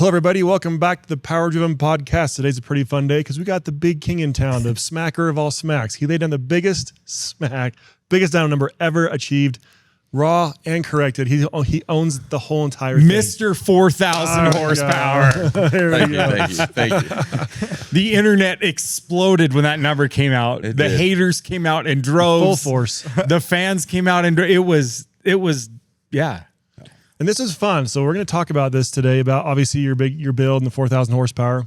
Hello, everybody. Welcome back to the Power Driven Podcast. Today's a pretty fun day because we got the big king in town, the smacker of all smacks. He laid down the biggest down number ever achieved, raw and corrected. He owns the whole entire thing. Mr. 4,000 horsepower. Thank you. The internet exploded when that number came out. The haters came out in droves. Full force. The fans came out and it was, yeah. And this is fun. So we're going to talk about this today, about obviously your build and the 4,000 horsepower.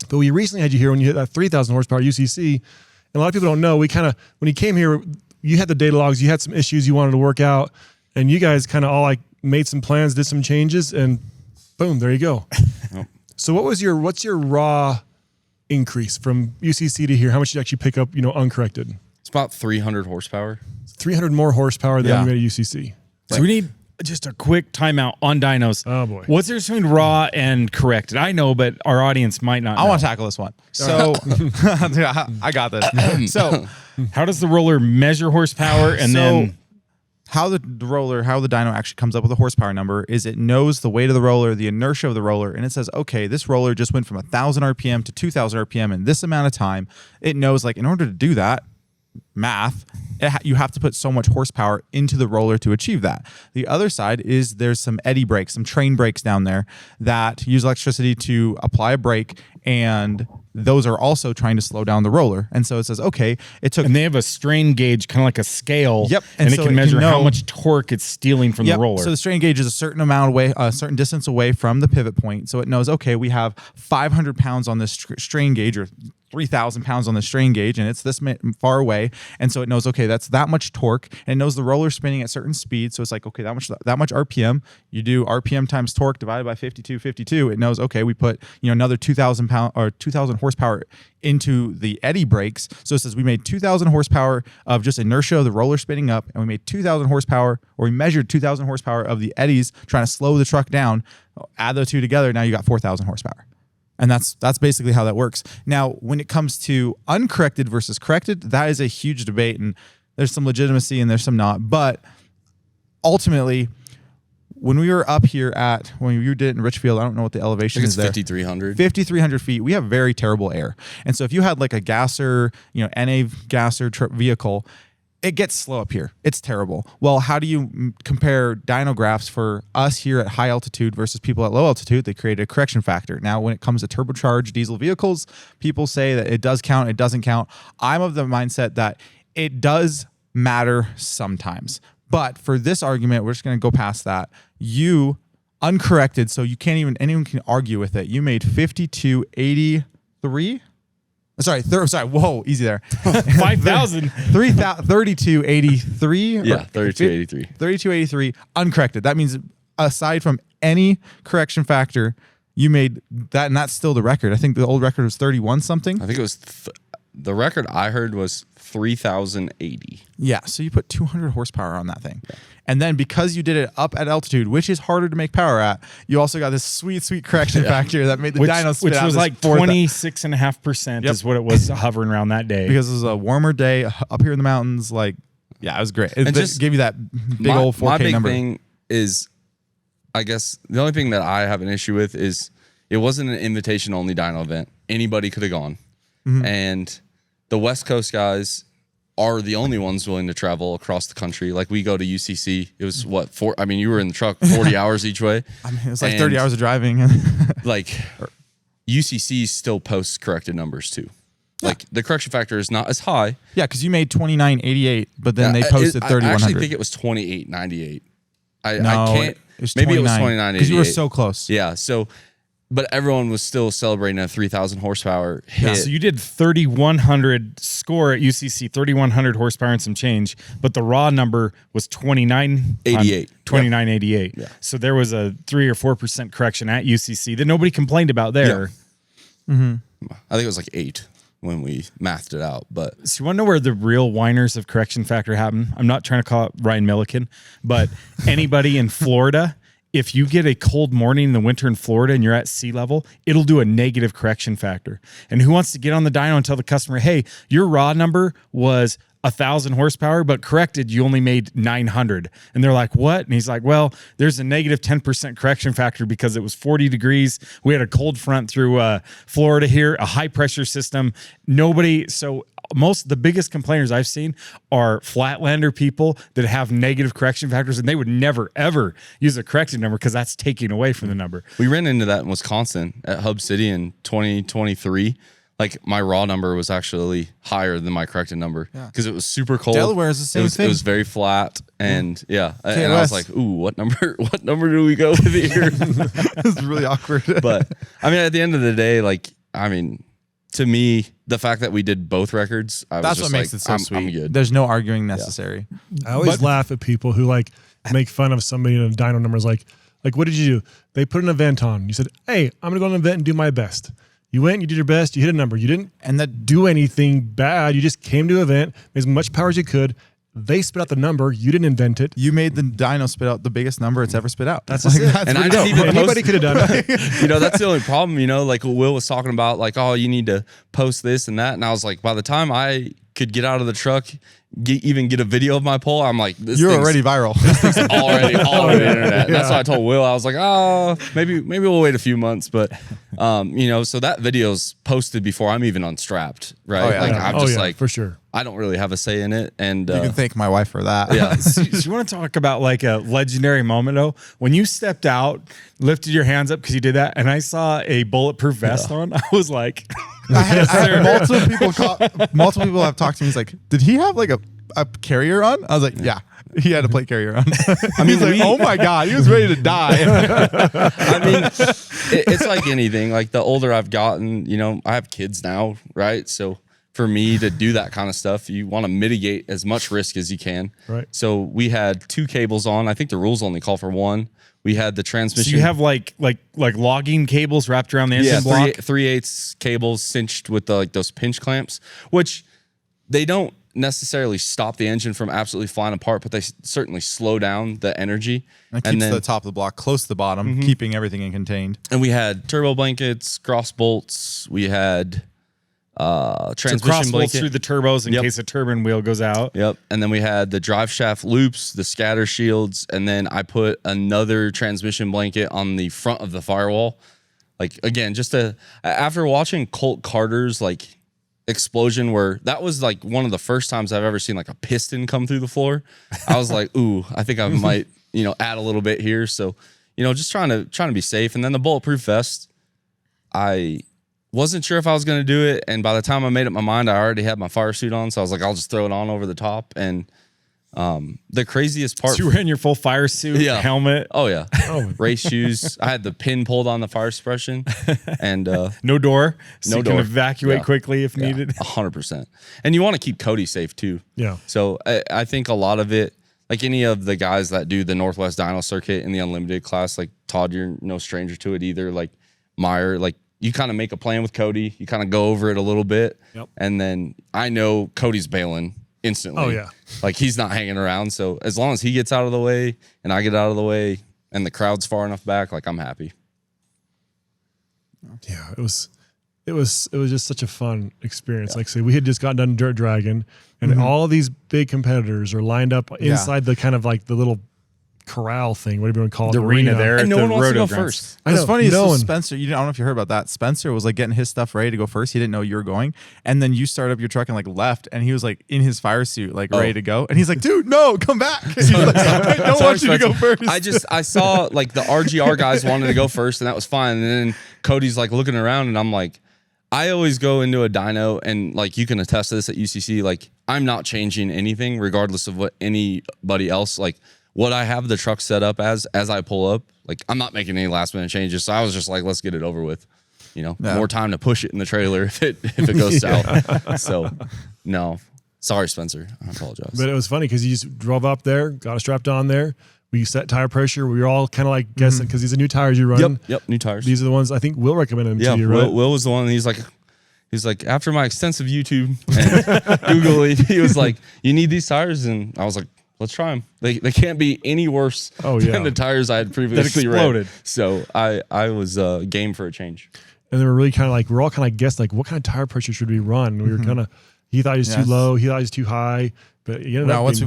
But we recently had you here when you hit that 3,000 horsepower UCC. And a lot of people don't know, when you came here, you had the data logs, you had some issues you wanted to work out, and you guys kind of all like made some plans, did some changes, and boom, there you go. So what's your raw increase from UCC to here? How much did you actually pick up, uncorrected? It's about 300 horsepower. 300 more horsepower than you made at UCC. So we need just a quick timeout on dynos. Oh boy. What's the difference between raw and corrected? I know, but our audience might not know. I want to tackle this one. So I got this. So how does the roller measure horsepower? And then how the dyno actually comes up with a horsepower number is it knows the weight of the roller, the inertia of the roller, and it says, okay, this roller just went from 1,000 RPM to 2,000 RPM in this amount of time. It knows, like, in order to do that, math, you have to put so much horsepower into the roller to achieve that. The other side is there's some eddy brakes, some train brakes down there that use electricity to apply a brake, and those are also trying to slow down the roller. And so it says, okay, and they have a strain gauge, kind of like a scale. Yep. And so it can measure how much torque it's stealing from the roller. So the strain gauge is a certain amount away, a certain distance away from the pivot point. So it knows, okay, we have 500 pounds on this strain gauge, or 3,000 pounds on the strain gauge, and it's this far away. And so it knows, okay, that's that much torque, and it knows the roller spinning at certain speeds. So it's like, okay, that much RPM. You do RPM times torque divided by 52. It knows, okay, we put another 2,000 horsepower into the eddy brakes. So it says we made 2,000 horsepower of just inertia of the roller spinning up, and we made 2,000 horsepower, or we measured 2,000 horsepower of the eddies trying to slow the truck down. Add the two together, now you got 4,000 horsepower. And that's basically how that works. Now, when it comes to uncorrected versus corrected, that is a huge debate, and there's some legitimacy and there's some not. But ultimately, when we were up here when you did it in Richfield, I don't know what the elevation is there. 5,300. 5,300 feet. We have very terrible air. And so if you had like a gasser, NA gasser vehicle, it gets slow up here. It's terrible. Well, how do you compare dyno graphs for us here at high altitude versus people at low altitude? They created a correction factor. Now, when it comes to turbocharged diesel vehicles, people say that it does count, it doesn't count. I'm of the mindset that it does matter sometimes. But for this argument, we're just going to go past that. You, uncorrected, so you can't even, anyone can argue with it. You made 5283. Sorry, whoa, easy there. 5,000. 3283. Yeah, 3283. 3283 uncorrected. That means aside from any correction factor, you made that, and that's still the record. I think the old record was 31 something. I think it was the record I heard was 3,080. Yeah, so you put 200 horsepower on that thing. Yeah. And then because you did it up at altitude, which is harder to make power at, you also got this sweet correction factor that made the dyno spit which out was like 26.5% is what it was hovering around that day. Because it was a warmer day up here in the mountains. Like, yeah, it was great. It just gave you that big old 4K my big number. Thing is, I guess the only thing that I have an issue with is it wasn't an invitation-only dyno event. Anybody could have gone. Mm-hmm. And the West Coast guys are the only ones willing to travel across the country. Like, we go to UCC. It was you were in the truck 40 hours each way. I mean, it was like 30 hours of driving. Like, UCC still posts corrected numbers too. Yeah. Like, the correction factor is not as high. Yeah, because you made 2988, but then they posted 3100. I actually think it was 2898. I can't. Maybe it was 2988. Because you were so close. Yeah, so... But everyone was still celebrating a 3,000 horsepower hit. Yeah, so you did 3,100 score at UCC, 3,100 horsepower and some change, but the raw number was 2988. 2988. Yeah. So there was a 3 or 4% correction at UCC that nobody complained about there. Yeah. Mm-hmm. I think it was like 8 when we mathed it out. But so you want to know where the real whiners of correction factor happen? I'm not trying to call it Ryan Milliken, but anybody in Florida. If you get a cold morning in the winter in Florida and you're at sea level, it'll do a negative correction factor. And who wants to get on the dyno and tell the customer, hey, your raw number was 1,000 horsepower, but corrected, you only made 900. And they're like, what? And he's like, well, there's a negative 10% correction factor because it was 40 degrees. We had a cold front through Florida here, a high pressure system. So the biggest complainers I've seen are Flatlander people that have negative correction factors, and they would never, ever use a corrected number because that's taking away from the number. We ran into that in Wisconsin at Hub City in 2023. Like my raw number was actually higher than my corrected number because it was super cold. Delaware is the same thing. It was very flat, and and I was like, "Ooh, what number? What number do we go with here?" It's really awkward. But I mean, at the end of the day, to me, the fact that we did both records, that's what makes it so sweet. I'm good. There's no arguing necessary. I always laugh at people who make fun of somebody in a dyno numbers. Like, what did you do? They put an event on. You said, hey, I'm going to go on an event and do my best. You went, you did your best, you hit a number. You didn't do anything bad. You just came to an event, made as much power as you could. They spit out the number. You didn't invent it. You made the dyno spit out the biggest number it's ever spit out. That's it. And I didn't even anybody could have done it. That's the only problem. Like Will was talking about, like, oh, you need to post this and that. And I was like, by the time I could get out of the truck, even get a video of my pole, I'm like, you're already viral. This thing's already all over the internet. That's why I told Will, I was like, oh, maybe we'll wait a few months. But, so that video's posted before I'm even unstrapped, right? Oh, yeah. I'm just like, for sure. I don't really have a say in it. And you can thank my wife for that. Yeah. So you want to talk about like a legendary moment though? When you stepped out, lifted your hands up because you did that, and I saw a bulletproof vest on, I was like, I had multiple people have talked to me. He's like, did he have like a carrier on? I was like, yeah. He had a plate carrier on. I mean, like, oh my God, he was ready to die. I mean, it's like anything. Like the older I've gotten, I have kids now, right? So for me to do that kind of stuff, you want to mitigate as much risk as you can. Right. So we had 2 cables on. I think the rules only call for 1. We had the transmission. So you have like logging cables wrapped around the engine block? 3/8 cables cinched with those pinch clamps, which they don't necessarily stop the engine from absolutely flying apart, but they certainly slow down the energy. And it keeps the top of the block close to the bottom, keeping everything in contained. And we had turbo blankets, cross bolts. We had transmission cross bolts blanket through the turbos in case a turbine wheel goes out. Yep. And then we had the drive shaft loops, the scatter shields, and then I put another transmission blanket on the front of the firewall. Like, again, after watching Colt Carter's explosion, where that was like one of the first times I've ever seen like a piston come through the floor, I was like, ooh, I think I might add a little bit here. So just trying to be safe. And then the bulletproof vest, I wasn't sure if I was going to do it, and by the time I made up my mind, I already had my fire suit on, so I was like, I'll just throw it on over the top. And the craziest part, So you were in your full fire suit, helmet. Oh yeah, race shoes. I had the pin pulled on the fire suppression, and no door, so no you door. can evacuate quickly if needed. 100%. And you want to keep Cody safe too. Yeah. So I think a lot of it, like any of the guys that do the Northwest Dyno circuit in the unlimited class, like Todd, you're no stranger to it either. Like Meyer, like you kind of make a plan with Cody. You kind of go over it a little bit, and then I know Cody's bailing instantly. Oh yeah. Like he's not hanging around. So as long as he gets out of the way and I get out of the way and the crowd's far enough back, like I'm happy. Yeah, it was just such a fun experience. Like I say, we had just gotten done Dirt Dragon, and all these big competitors are lined up inside the kind of like the little corral thing, whatever you want to call it, The arena there. And no at one the wants to rodeo go grounds. first. I know, It's funny. no one. Spencer, I don't know if you heard about that. Spencer was like getting his stuff ready to go first. He didn't know you were going, and then you started up your truck and like left, and he was like in his fire suit, like ready to go, and he's like, "Dude, no, come back! He's like, I don't want you to go first." I saw like the RGR guys wanted to go first, and that was fine. And then Cody's like looking around, and I'm like, I always go into a dyno, and like you can attest to this at UCC. Like I'm not changing anything, regardless of what anybody else like. What I have the truck set up as I pull up, like I'm not making any last minute changes. So I was just like, let's get it over with. More time to push it in the trailer if it goes south. So no, sorry, Spencer. I apologize. But it was funny because you just drove up there, got it strapped on there. We set tire pressure. We were all kind of like guessing because these are new tires you run. Yep, new tires. These are the ones I think Will recommended them to you, right? Will was the one. He's like, after my extensive YouTube and Googling, he was like, you need these tires? And I was like, let's try them. They can't be any worse than the tires I had previously exploded. ran. So I was game for a change. And then we're all kind of guessed like what kind of tire pressure should we run? We were kind of, He thought he was too low. He thought he was too high. But now, once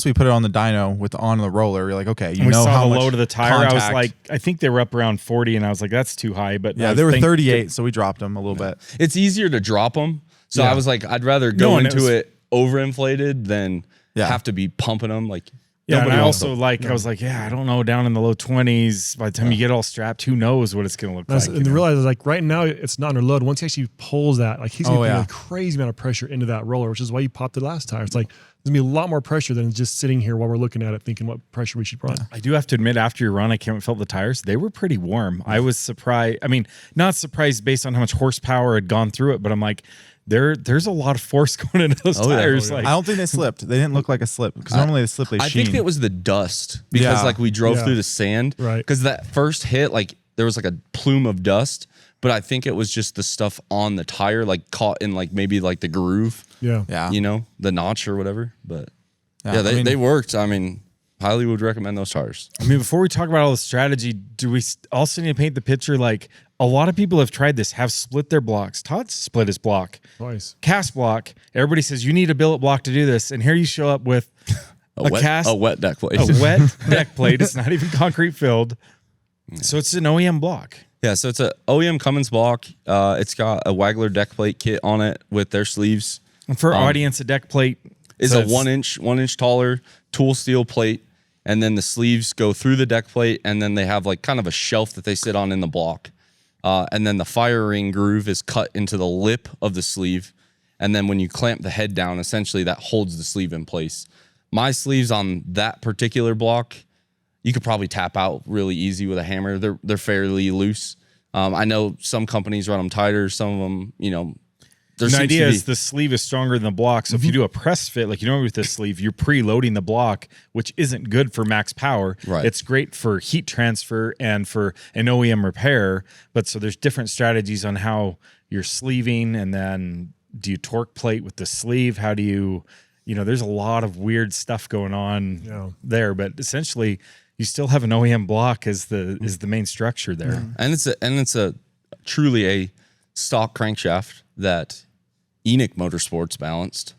we put it on the dyno on the roller, you're like, okay, we saw how the much load of the tire. contact. I was like, I think they were up around 40, and I was like, that's too high. But yeah, they were 38, so we dropped them a little bit. It's easier to drop them. So I was like, I'd rather go into it overinflated than have to be pumping them. Like, yeah, and I also I was like, I don't know, down in the low 20s. By the time you get all strapped, who knows what it's going to look like. And realize like right now it's not under load. Once he actually pulls that, like he's going to put a crazy amount of pressure into that roller, which is why you popped the last tire. It's like there's going to be a lot more pressure than just sitting here while we're looking at it, thinking what pressure we should run. I do have to admit, after your run, I came and felt the tires. They were pretty warm. I was surprised. I mean, not surprised based on how much horsepower had gone through it, but I'm like, there's a lot of force going into those tires. Like, I don't think they slipped. They didn't look like a slip because normally they slip. I think it was the dust because like we drove through the sand. Right. Because that first hit, like there was like a plume of dust, but I think it was just the stuff on the tire, like caught in like maybe like the groove. Yeah. You know, the notch or whatever. But they worked. I mean, highly would recommend those tires. I mean, before we talk about all the strategy, do we also need to paint the picture? Like a lot of people have tried this, have split their blocks. Todd split his block. Twice. Cast block. Everybody says you need a billet block to do this. And here you show up with a wet deck plate. A wet deck plate. It's not even concrete filled. Yeah. So it's an OEM block. Yeah, so it's a OEM Cummins block. It's got a Waggler deck plate kit on it with their sleeves. And for our audience, a deck plate is a 1 inch taller tool steel plate, and then the sleeves go through the deck plate, and then they have like kind of a shelf that they sit on in the block. And then the fire ring groove is cut into the lip of the sleeve. And then when you clamp the head down, essentially that holds the sleeve in place. My sleeves on that particular block, you could probably tap out really easy with a hammer. They're fairly loose. I know some companies run them tighter. Some of them, the idea is the sleeve is stronger than the block. So if you do a press fit, like you know with this sleeve, you're preloading the block, which isn't good for max power. Right. It's great for heat transfer and for an OEM repair. But so there's different strategies on how you're sleeving, and then do you torque plate with the sleeve? How do you there's a lot of weird stuff going on there. But essentially, you still have an OEM block as the main structure there. Mm-hmm. And it's a truly a stock crankshaft that Enoch Motorsports balanced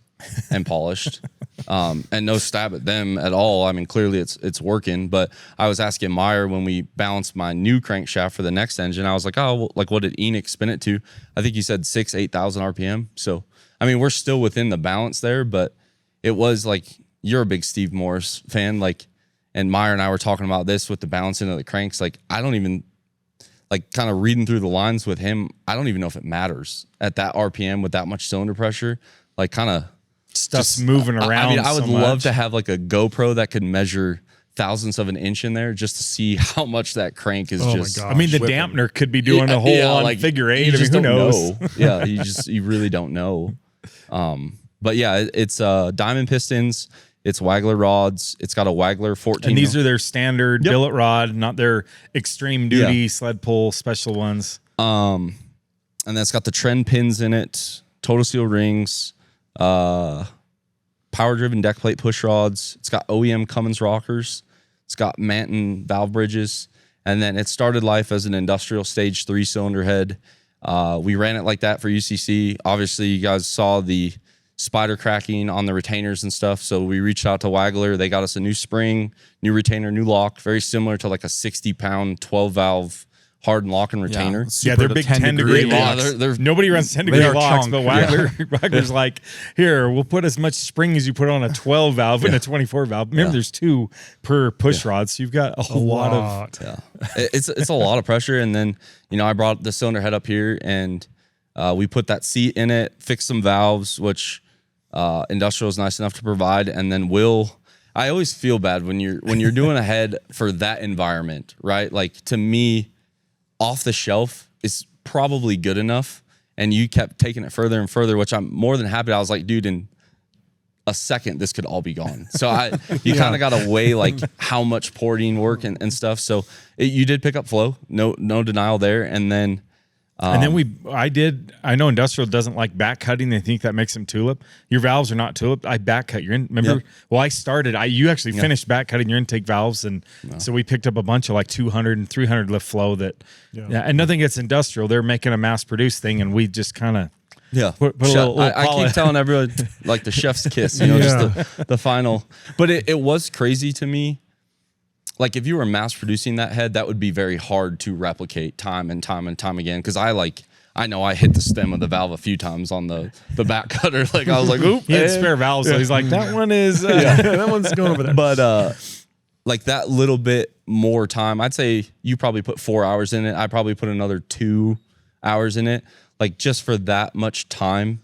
and polished, and no stab at them at all. I mean, clearly it's working. But I was asking Meyer when we balanced my new crankshaft for the next engine. I was like, oh, well, like what did Enoch spin it to? I think he said 8,000 RPM. So I mean, we're still within the balance there, but it was like, you're a big Steve Morris fan, like, and Meyer and I were talking about this with the balancing of the cranks. Like, I don't even, like, kind of reading through the lines with him, I don't even know if it matters at that RPM with that much cylinder pressure. Like, kind of stuff's moving around. I mean, I would love to have like a GoPro that could measure thousandths of an inch in there just to see how much that crank is just. My gosh, I mean, the dampener could be doing a whole on like, figure eight. I mean, who knows? Yeah, you really don't know. But yeah, it's diamond pistons. It's Waggler rods. It's got a Waggler 14. And these are their standard billet rod, not their extreme duty sled pull special ones. And that's got the trend pins in it, total seal rings, power driven deck plate push rods. It's got OEM Cummins rockers. It's got Manton valve bridges. And then it started life as an industrial stage 3-cylinder head. We ran it like that for UCC. Obviously, you guys saw the spider cracking on the retainers and stuff. So we reached out to Waggler. They got us a new spring, new retainer, new lock, very similar to like a 60-pound 12-valve hardened lock and retainer. Yeah, they're big 10-degree locks. Nobody runs 10-degree locks, but Waggler's like, here, we'll put as much spring as you put on a 12-valve and a 24-valve. Remember, there's 2 per push rod, so you've got a whole lot of... Yeah, it's a lot of pressure. And then, I brought the cylinder head up here, and we put that seat in it, fixed some valves, which... Industrial is nice enough to provide, and then I always feel bad when you're doing a head for that environment, right? Like, to me, off the shelf is probably good enough, and you kept taking it further and further, which I'm more than happy. I was like, dude, in a second this could all be gone. So you kind of got to weigh like how much porting work and stuff. So you did pick up flow, no denial there, and then. And then I know industrial doesn't like back cutting. They think that makes them tulip. Your valves are not tulip. I back cut your remember? Yep. Well, you actually finished back cutting your intake valves. And so we picked up a bunch of like 200 and 300 lift flow and nothing gets industrial. They're making a mass produced thing. And we just kind of Yeah. Put a Chef- little I polish. keep telling everyone like the chef's kiss, just the final. But it was crazy to me. Like if you were mass producing that head, that would be very hard to replicate time and time and time again. Cause I know I hit the stem of the valve a few times on the back cutter. Like I was like, oop. He had spare valves, so he's like, that one is that one's going over there. But like that little bit more time, I'd say you probably put 4 hours in it. I probably put another 2 hours in it. Like just for that much time,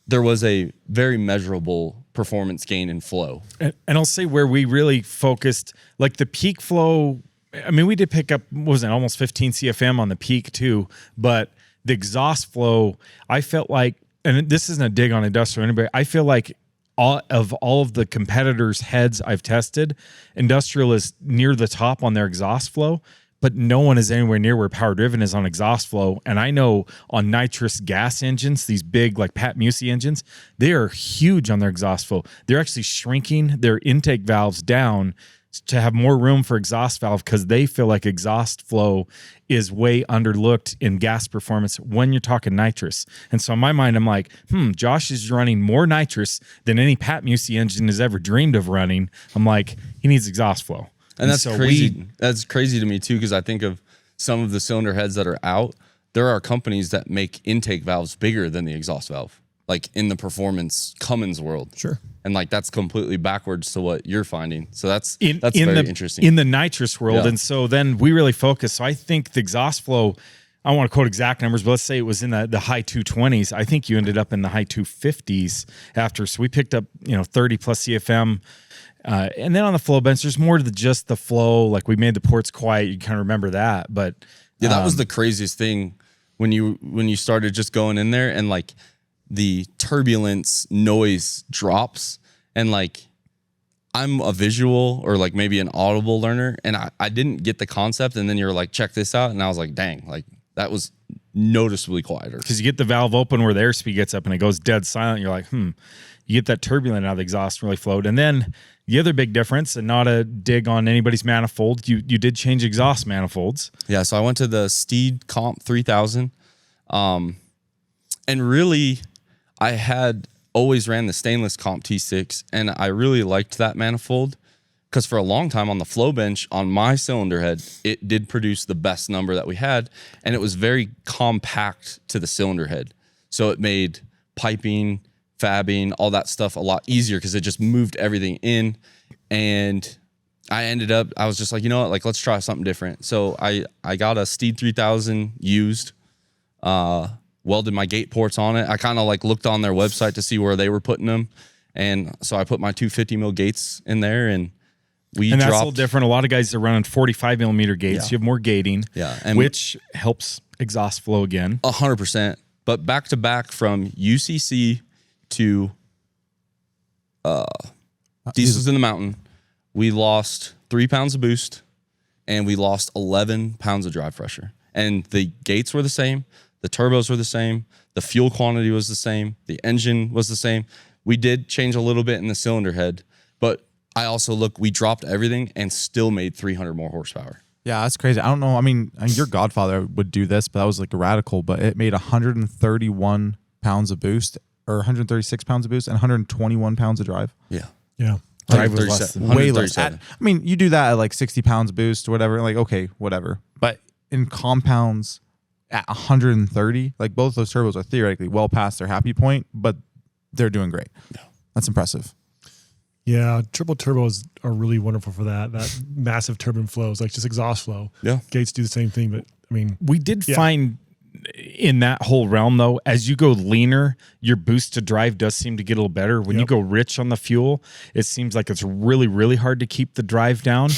there was a very measurable performance gain in flow. And I'll say where we really focused, like the peak flow. I mean, we did pick up, what was it, almost 15 CFM on the peak too, but the exhaust flow, I felt like, and this isn't a dig on industrial or anybody, I feel like all of the competitors' heads I've tested, industrial is near the top on their exhaust flow, but no one is anywhere near where power driven is on exhaust flow. And I know on nitrous gas engines, these big like Pat Musey engines, they are huge on their exhaust flow. They're actually shrinking their intake valves down to have more room for exhaust valve because they feel like exhaust flow is way underlooked in gas performance when you're talking nitrous. And so in my mind, I'm like, Josh is running more nitrous than any Pat Musey engine has ever dreamed of running. I'm like, he needs exhaust flow. And that's so crazy. That's crazy to me too, because I think of some of the cylinder heads that are out. There are companies that make intake valves bigger than the exhaust valve, like in the performance Cummins world. Sure. And like that's completely backwards to what you're finding. So that's in very interesting. in the nitrous world. Yeah. And so then we really focus. So I think the exhaust flow, I don't want to quote exact numbers, but let's say it was in the high 220s. I think you ended up in the high 250s after. So we picked up 30 plus CFM. And then on the flow bench, there's more to just the flow. Like we made the ports quiet. You kind of remember that. But yeah, that was the craziest thing when you started just going in there and like the turbulence noise drops, and like I'm a visual or like maybe an audible learner, and I didn't get the concept, and then you're like, check this out, and I was like, dang, like that was noticeably quieter. because you get the valve open where the airspeed gets up and it goes dead silent. You're like, you get that turbulent out of the exhaust really flowed. And then the other big difference, and not a dig on anybody's manifold, you did change exhaust manifolds. Yeah, so I went to the Steed Comp 3000, and really I had always ran the stainless Comp T6, and I really liked that manifold because for a long time on the flow bench on my cylinder head, it did produce the best number that we had, and it was very compact to the cylinder head. So it made piping, fabbing, all that stuff a lot easier because it just moved everything in. And I was just like, you know what, like let's try something different. So I got a Steed 3000 used, welded my gate ports on it. I kind of like looked on their website to see where they were putting them. And so I put my 250 mil gates in there, and And that's a little different. A lot of guys are running 45 millimeter gates. Yeah. You have more gating, and which helps exhaust flow again. 100%. But back to back from UCC to Diesels in the Mountain, we lost 3 pounds of boost, and we lost 11 pounds of drive pressure. And the gates were the same. The turbos were the same. The fuel quantity was the same. The engine was the same. We did change a little bit in the cylinder head, but I also we dropped everything and still made 300 more horsepower. Yeah, that's crazy. I don't know. I mean, your godfather would do this, but that was like a radical. But it made 131 pounds of boost, or 136 pounds of boost, and 121 pounds of drive. Yeah. Yeah. Drive was less than Way less. 137. I mean, you do that at like 60 pounds boost or whatever. Like, okay, whatever. But in compounds at 130, like both those turbos are theoretically well past their happy point, but they're doing great. Yeah. That's impressive. Yeah, triple turbos are really wonderful for that massive turbine flows, like just exhaust flow. Yeah. Gates do the same thing, but I mean, We did find in that whole realm, though, as you go leaner, your boost to drive does seem to get a little better. When you go rich on the fuel, it seems like it's really, really hard to keep the drive down.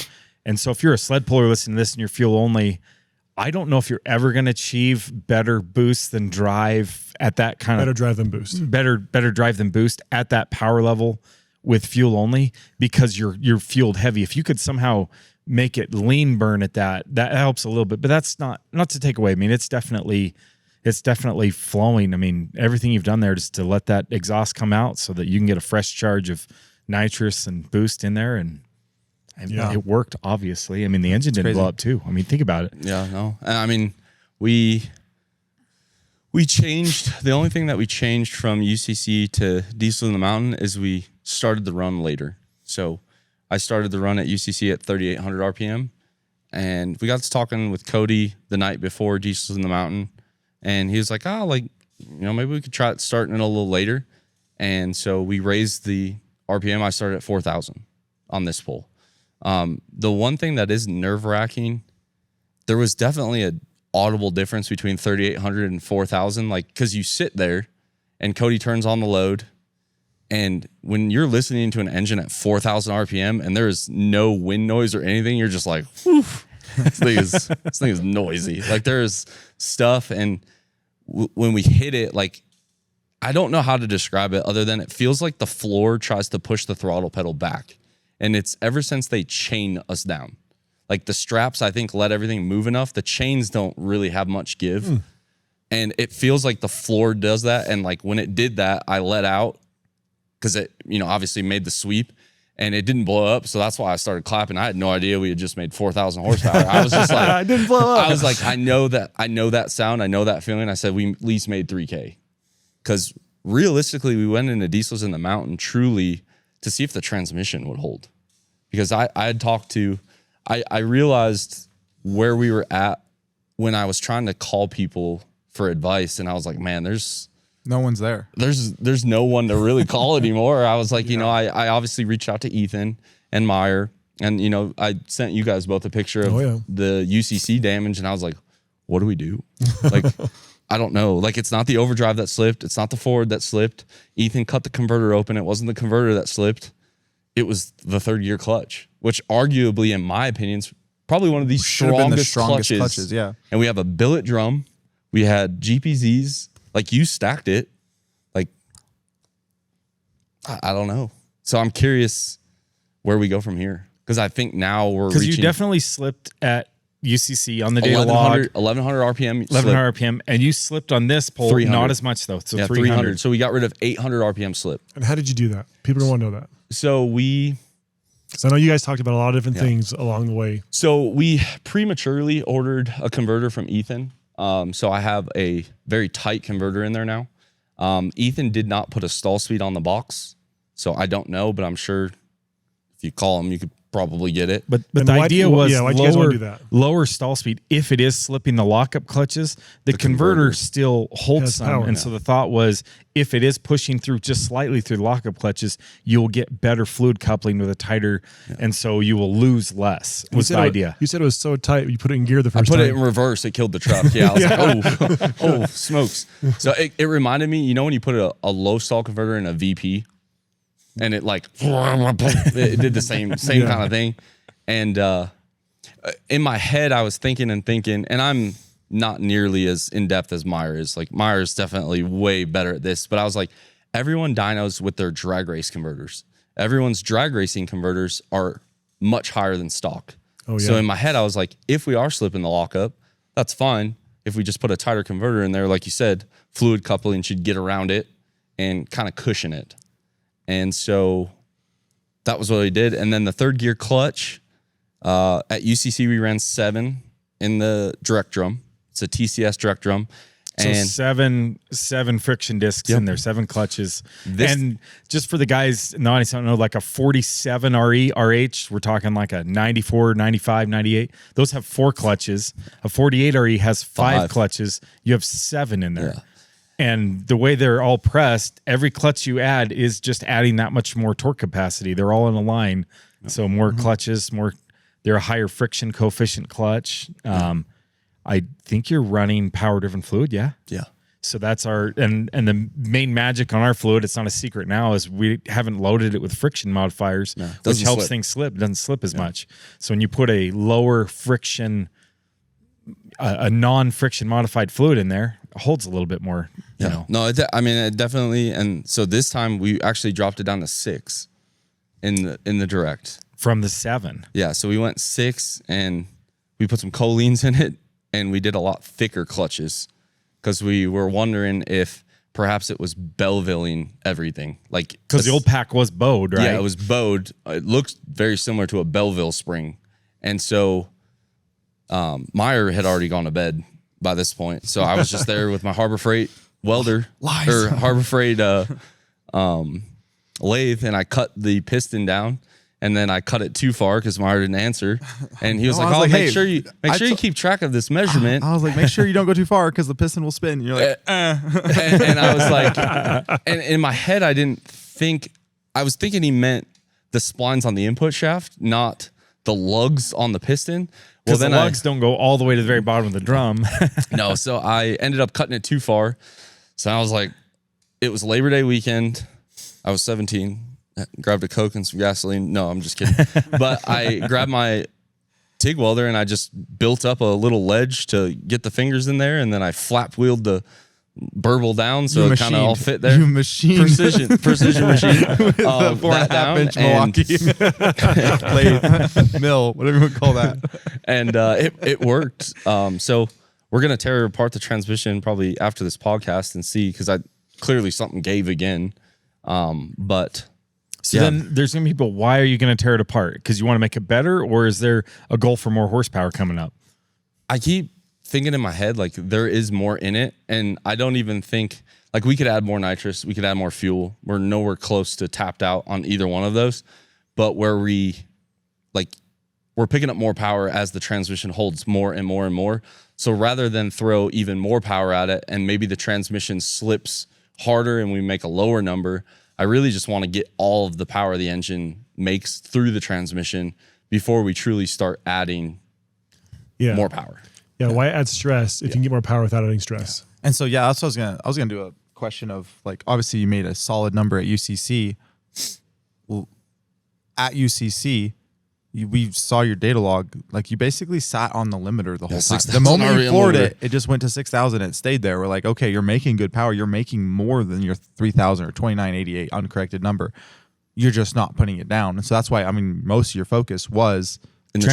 And so if you're a sled puller listening to this and you're fuel only, I don't know if you're ever going to achieve better boost than drive at that kind better of drive than boost. better drive than boost at that power level with fuel only, because you're fueled heavy. If you could somehow make it lean burn at that helps a little bit, but that's not to take away. I mean, it's definitely flowing. I mean, everything you've done there just to let that exhaust come out so that you can get a fresh charge of nitrous and boost in there. And it worked, obviously. I mean, the engine didn't blow up too. I mean, think about it. Yeah, no. And I mean, we The only thing that we changed from UCC to diesel in the mountain is we started the run later. So I started the run at UCC at 3,800 RPM, and we got to talking with Cody the night before diesel in the mountain, and he was like, maybe we could try starting it a little later. And so we raised the RPM. I started at 4,000 on this pull. The one thing that is nerve-wracking, there was definitely a audible difference between 3,800 and 4,000, because you sit there and Cody turns on the load, and when you're listening to an engine at 4,000 RPM and there is no wind noise or anything, you're just like, whew, this thing is noisy. There's stuff, and when we hit it, I don't know how to describe it other than it feels like the floor tries to push the throttle pedal back. And it's ever since they chain us down. The straps, I think, let everything move enough. The chains don't really have much give. And it feels like the floor does that. And when it did that, I let out because it, obviously made the sweep and it didn't blow up. So that's why I started clapping. I had no idea we had just made 4,000 horsepower. I was just like, I didn't blow up. I was like, I know that sound. I know that feeling. I said, we at least made 3K. Because realistically, we went into diesels in the mountain truly to see if the transmission would hold. Because I had talked to, I realized where we were at when I was trying to call people for advice. And I was like, man, there's no one's there. There's no one to really call anymore. I was like, I obviously reached out to Ethan and Meyer. And, I sent you guys both a picture of the UCC damage. And I was like, what do we do? I don't know. It's not the overdrive that slipped. It's not the forward that slipped. Ethan cut the converter open. It wasn't the converter that slipped. It was the third gear clutch, which arguably, in my opinion, is probably one of the strongest clutches. Yeah. And we have a billet drum. We had GPZs. You stacked it. I don't know. So I'm curious where we go from here. Because I think now we're reaching. Because you definitely slipped at UCC on the data log. 1,100 RPM. 1,100 RPM. And you slipped on this pole, 300. not as much though. So yeah, 300. So we got rid of 800 RPM slip. And how did you do that? People don't want to know that. So because I know you guys talked about a lot of different things along the way. So we prematurely ordered a converter from Ethan. So I have a very tight converter in there now. Ethan did not put a stall speed on the box. So I don't know, but I'm sure if you call him, you could probably get it. But the idea was why'd you guys want to do that? Lower stall speed. If it is slipping the lockup clutches, the converter still holds some. Power. And so the thought was, if it is pushing through just slightly through the lockup clutches, you'll get better fluid coupling with a tighter, and so you will lose less. Was the idea. You said it was so tight, you put it in gear the first I put time. it in reverse. It killed the truck. Yeah, I was like, oh, smokes. So it reminded me, when you put a low stall converter in a VP, and it it did the same kind of thing. And in my head, I was thinking, and I'm not nearly as in-depth as Meyer is. Meyer is definitely way better at this. But I was like, everyone dynos with their drag race converters. Everyone's drag racing converters are much higher than stock. Oh, yeah. So in my head, I was like, if we are slipping the lockup, that's fine. If we just put a tighter converter in there, like you said, fluid coupling should get around it and kind of cushion it. And so that was what we did. And then the third gear clutch, at UCC, we ran 7 in the direct drum. It's a TCS direct drum. So and 7 friction discs in there, 7 clutches. And just for the guys in the audience, I don't know, a 47 RE, RH, we're talking a 94, 95, 98. Those have 4 clutches. A 48 RE has 5 clutches. You have 7 in there. Yeah. And the way they're all pressed, every clutch you add is just adding that much more torque capacity. They're all in a line. So more clutches, they're a higher friction coefficient clutch. I think you're running power driven fluid. Yeah. Yeah. So that's and the main magic on our fluid, it's not a secret now, is we haven't loaded it with friction modifiers, which helps things slip. It doesn't slip as much. So when you put a lower friction, a non-friction modified fluid in there, it holds a little bit more, you know. No, it definitely. And so this time we actually dropped it down to 6 in the direct. From the 7. Yeah. So we went 6 and we put some choline in it, and we did a lot thicker clutches because we were wondering if perhaps it was Belleville-ing everything. Because the old pack was bowed, right? Yeah, it was bowed. It looks very similar to a Belleville spring. And so Meyer had already gone to bed by this point. So I was just there with my Harbor Freight welder or Harbor Freight lathe, and I cut the piston down. And then I cut it too far because Meyer didn't answer. And he was like, make hey, sure you keep track of this measurement. I was like, make sure you don't go too far because the piston will spin. And you're like, and I was like, and in my head, I was thinking he meant the splines on the input shaft, not the lugs on the piston. Well, then the lugs don't go all the way to the very bottom of the drum. No, so I ended up cutting it too far. So I was like, it was Labor Day weekend. I was 17. Grabbed a Coke and some gasoline. No, I'm just kidding. But I grabbed my TIG welder and I just built up a little ledge to get the fingers in there. And then I flap wheeled the burble down so it kind of all fit there. You machine. Precision machine. With the 4.5 inch Milwaukee mill, whatever you would call that. And it worked. So we're going to tear apart the transmission probably after this podcast and see, because clearly something gave again. So then there's going to be people, why are you going to tear it apart? Because you want to make it better, or is there a goal for more horsepower coming up? I keep thinking in my head, like, there is more in it. And I don't even think, like, we could add more nitrous. We could add more fuel. We're nowhere close to tapped out on either one of those. But where we're picking up more power as the transmission holds more and more and more. So rather than throw even more power at it and maybe the transmission slips harder and we make a lower number, I really just want to get all of the power the engine makes through the transmission before we truly start adding more power. Yeah, why add stress if you can get more power without adding stress? And so that's what I was gonna do a question of, like, obviously you made a solid number at UCC. Well, at UCC, we saw your data log. Like, you basically sat on the limiter the whole time. The moment you floored it, it just went to 6,000. It stayed there. We're like, okay, you're making good power. You're making more than your 3,000 or 2988 uncorrected number. You're just not putting it down. And so that's why, I mean, most of your focus was in the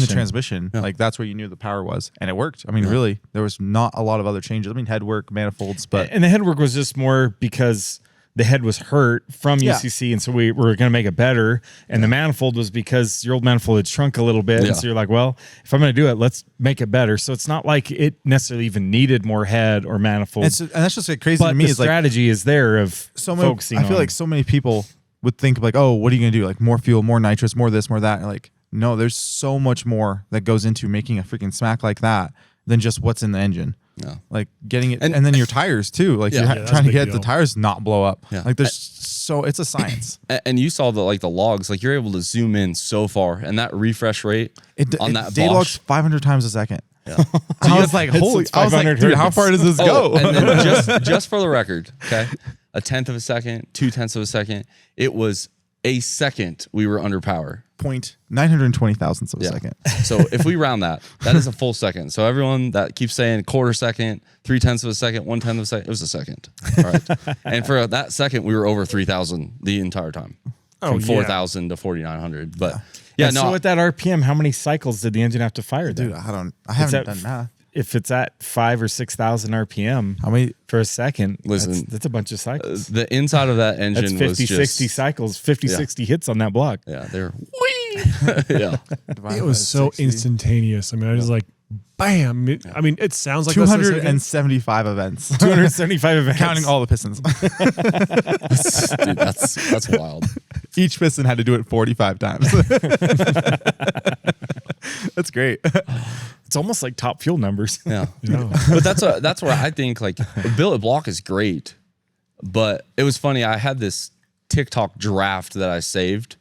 transmission. Yeah. Like, that's where you knew the power was, and it worked. I mean, really, there was not a lot of other changes. I mean, headwork, manifolds, but and the headwork was just more because the head was hurt from UCC, and so we were going to make it better. And the manifold was because your old manifold had shrunk a little bit, and so you're like, well, if I'm going to do it, let's make it better. So it's not like it necessarily even needed more head or manifold. And that's just like crazy but to me. The strategy is there of focusing. I feel like so many people would think, like, oh, what are you going to do? Like, more fuel, more nitrous, more this, more that. And like, no, there's so much more that goes into making a freaking smack like that than just what's in the engine. No. Like getting it, and then your tires too. Like you're trying to get the tires not blow up. Yeah. Like it's a science. And you saw the logs, like, you're able to zoom in so far, and that refresh rate on that data logs 500 times a second. Yeah. I was like, dude, how far does this go? And then just for the record, okay, 1/10 of a second, 0.2 of a second, it was a second we were under power. 0.920 of a second. So if we round that is a full second. So everyone that keeps saying quarter second, 0.3 of a second, 1/10 of a second, it was a second. All right. And for that second, we were over 3,000 the entire time. From 4,000 to 4,900. But so at that RPM, how many cycles did the engine have to fire there? Dude, I haven't done math. If it's at 5,000 or 6,000 RPM, how many for a second? Listen, that's a bunch of cycles. The inside of that engine that's 50, was just 60 cycles, 50, 60 hits on that block. Yeah, they're yeah. It was so instantaneous. I mean, I was like, bam. I mean, it sounds like 275 events. 275 events. Counting all the pistons. Dude, that's wild. Each piston had to do it 45 times. That's great. It's almost like top fuel numbers. Yeah. But that's where I think, like, Billet block is great. But it was funny. I had this TikTok draft that I saved,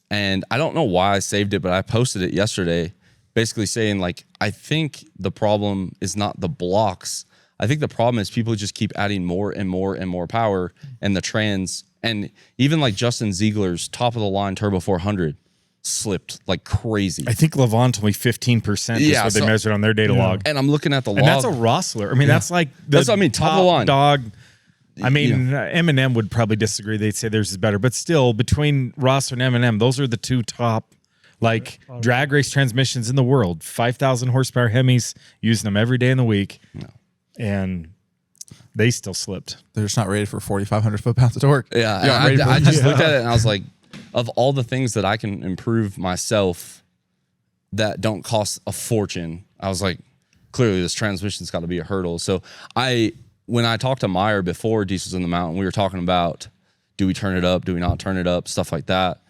and I don't know why I saved it, but I posted it yesterday, basically saying, like, I think the problem is not the blocks. I think the problem is people just keep adding more and more and more power, and the trans, and even like Justin Ziegler's top of the line Turbo 400 slipped like crazy. I think Levant told me 15% is what they measured on their data log. And I'm looking at the log. And that's a Rossler. I mean, that's like that's what I mean, top of the line dog. I mean, M&M would probably disagree. They'd say theirs is better. But still, between Rossler and M&M, those are the two top, like, drag race transmissions in the world. 5,000 horsepower Hemis, using them every day in the week. No. And they still slipped. They're just not rated for 4,500 foot-pounds of torque. Yeah, I just looked at it and I was like, of all the things that I can improve myself that don't cost a fortune, I was like, clearly this transmission's got to be a hurdle. So when I talked to Meyer before Diesel's in the Mountain, we were talking about, do we turn it up? Do we not turn it up? Stuff like that.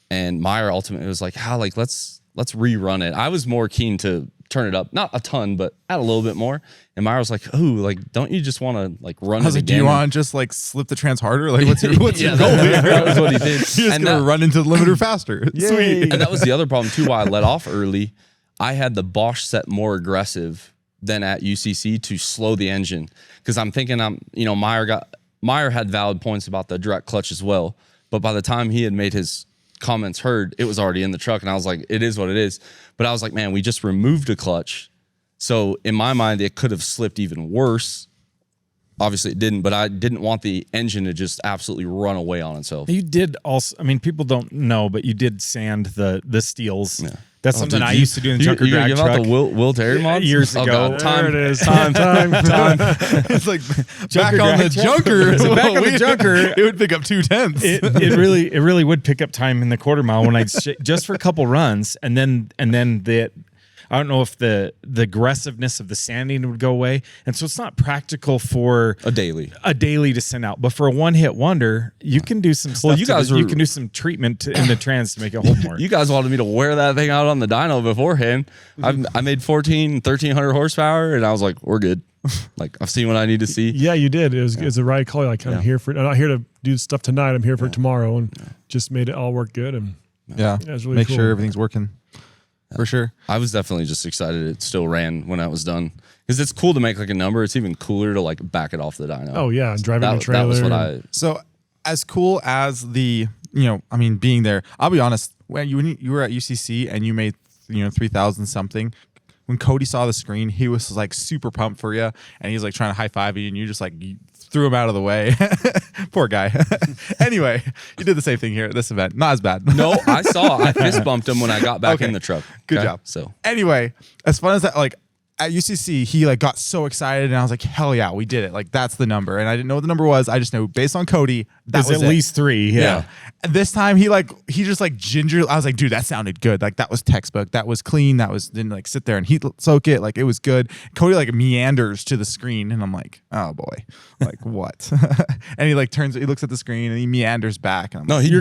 And Meyer ultimately was like, let's rerun it. I was more keen to turn it up, not a ton, but add a little bit more. And Meyer was like, don't you just want to like run I was it like, again? do you want to just like slip the trans harder? Like, what's your goal here? That was what he did. You're just gonna run into the limiter faster. Sweet. And that was the other problem too, why I let off early. I had the Bosch set more aggressive than at UCC to slow the engine. Because I'm thinking Meyer had valid points about the direct clutch as well. But by the time he had made his comments heard, it was already in the truck. And I was like, it is what it is. But I was like, man, we just removed a clutch. So in my mind, it could have slipped even worse. Obviously it didn't, but I didn't want the engine to just absolutely run away on itself. You did also, I mean, people don't know, but you did sand the steels. Yeah. That's something I used to do in the junker drag give truck. out the Will Terry mods? Years ago. God. There it is. Time. It's like back on the junker. So back on the junker, it would pick up 2/10. It really would pick up time in the quarter mile when I just for a couple runs, and then I don't know if the aggressiveness of the sanding would go away, and so it's not practical for a daily to send out. But for a one-hit wonder, you can do some stuff. Well, you can do some treatment in the trans to make it hold more. You guys wanted me to wear that thing out on the dyno beforehand. I made 1,300 horsepower, and I was like, we're good. Like, I've seen what I need to see. Yeah, you did. It was a right call. Like, I'm not here to do stuff tonight. I'm here for tomorrow, and just made it all work good. And it was really make cool. sure everything's working. For sure. I was definitely just excited it still ran when I was done. Because it's cool to make like a number. It's even cooler to like back it off the dyno. Oh, yeah. And driving the trailer. That was what So as cool as being there, I'll be honest, when you were at UCC and you made 3,000 something, when Cody saw the screen, he was like super pumped for you, and he's like trying to high five you, and you just like threw him out of the way. Poor guy. Anyway, you did the same thing here at this event. Not as bad. No, I fist bumped him when I got back in the truck. Good job. So anyway, as fun as that, like at UCC, he like got so excited, and I was like, hell yeah, we did it. Like, that's the number. And I didn't know what the number was. I just know based on Cody, that was at least 3. Yeah. And this time he just like ginger. I was like, dude, that sounded good. Like, that was textbook. That was clean. Didn't like sit there and heat soak it. Like, it was good. Cody like meanders to the screen, and I'm like, oh boy, like what? And he looks at the screen and he meanders back. And I'm he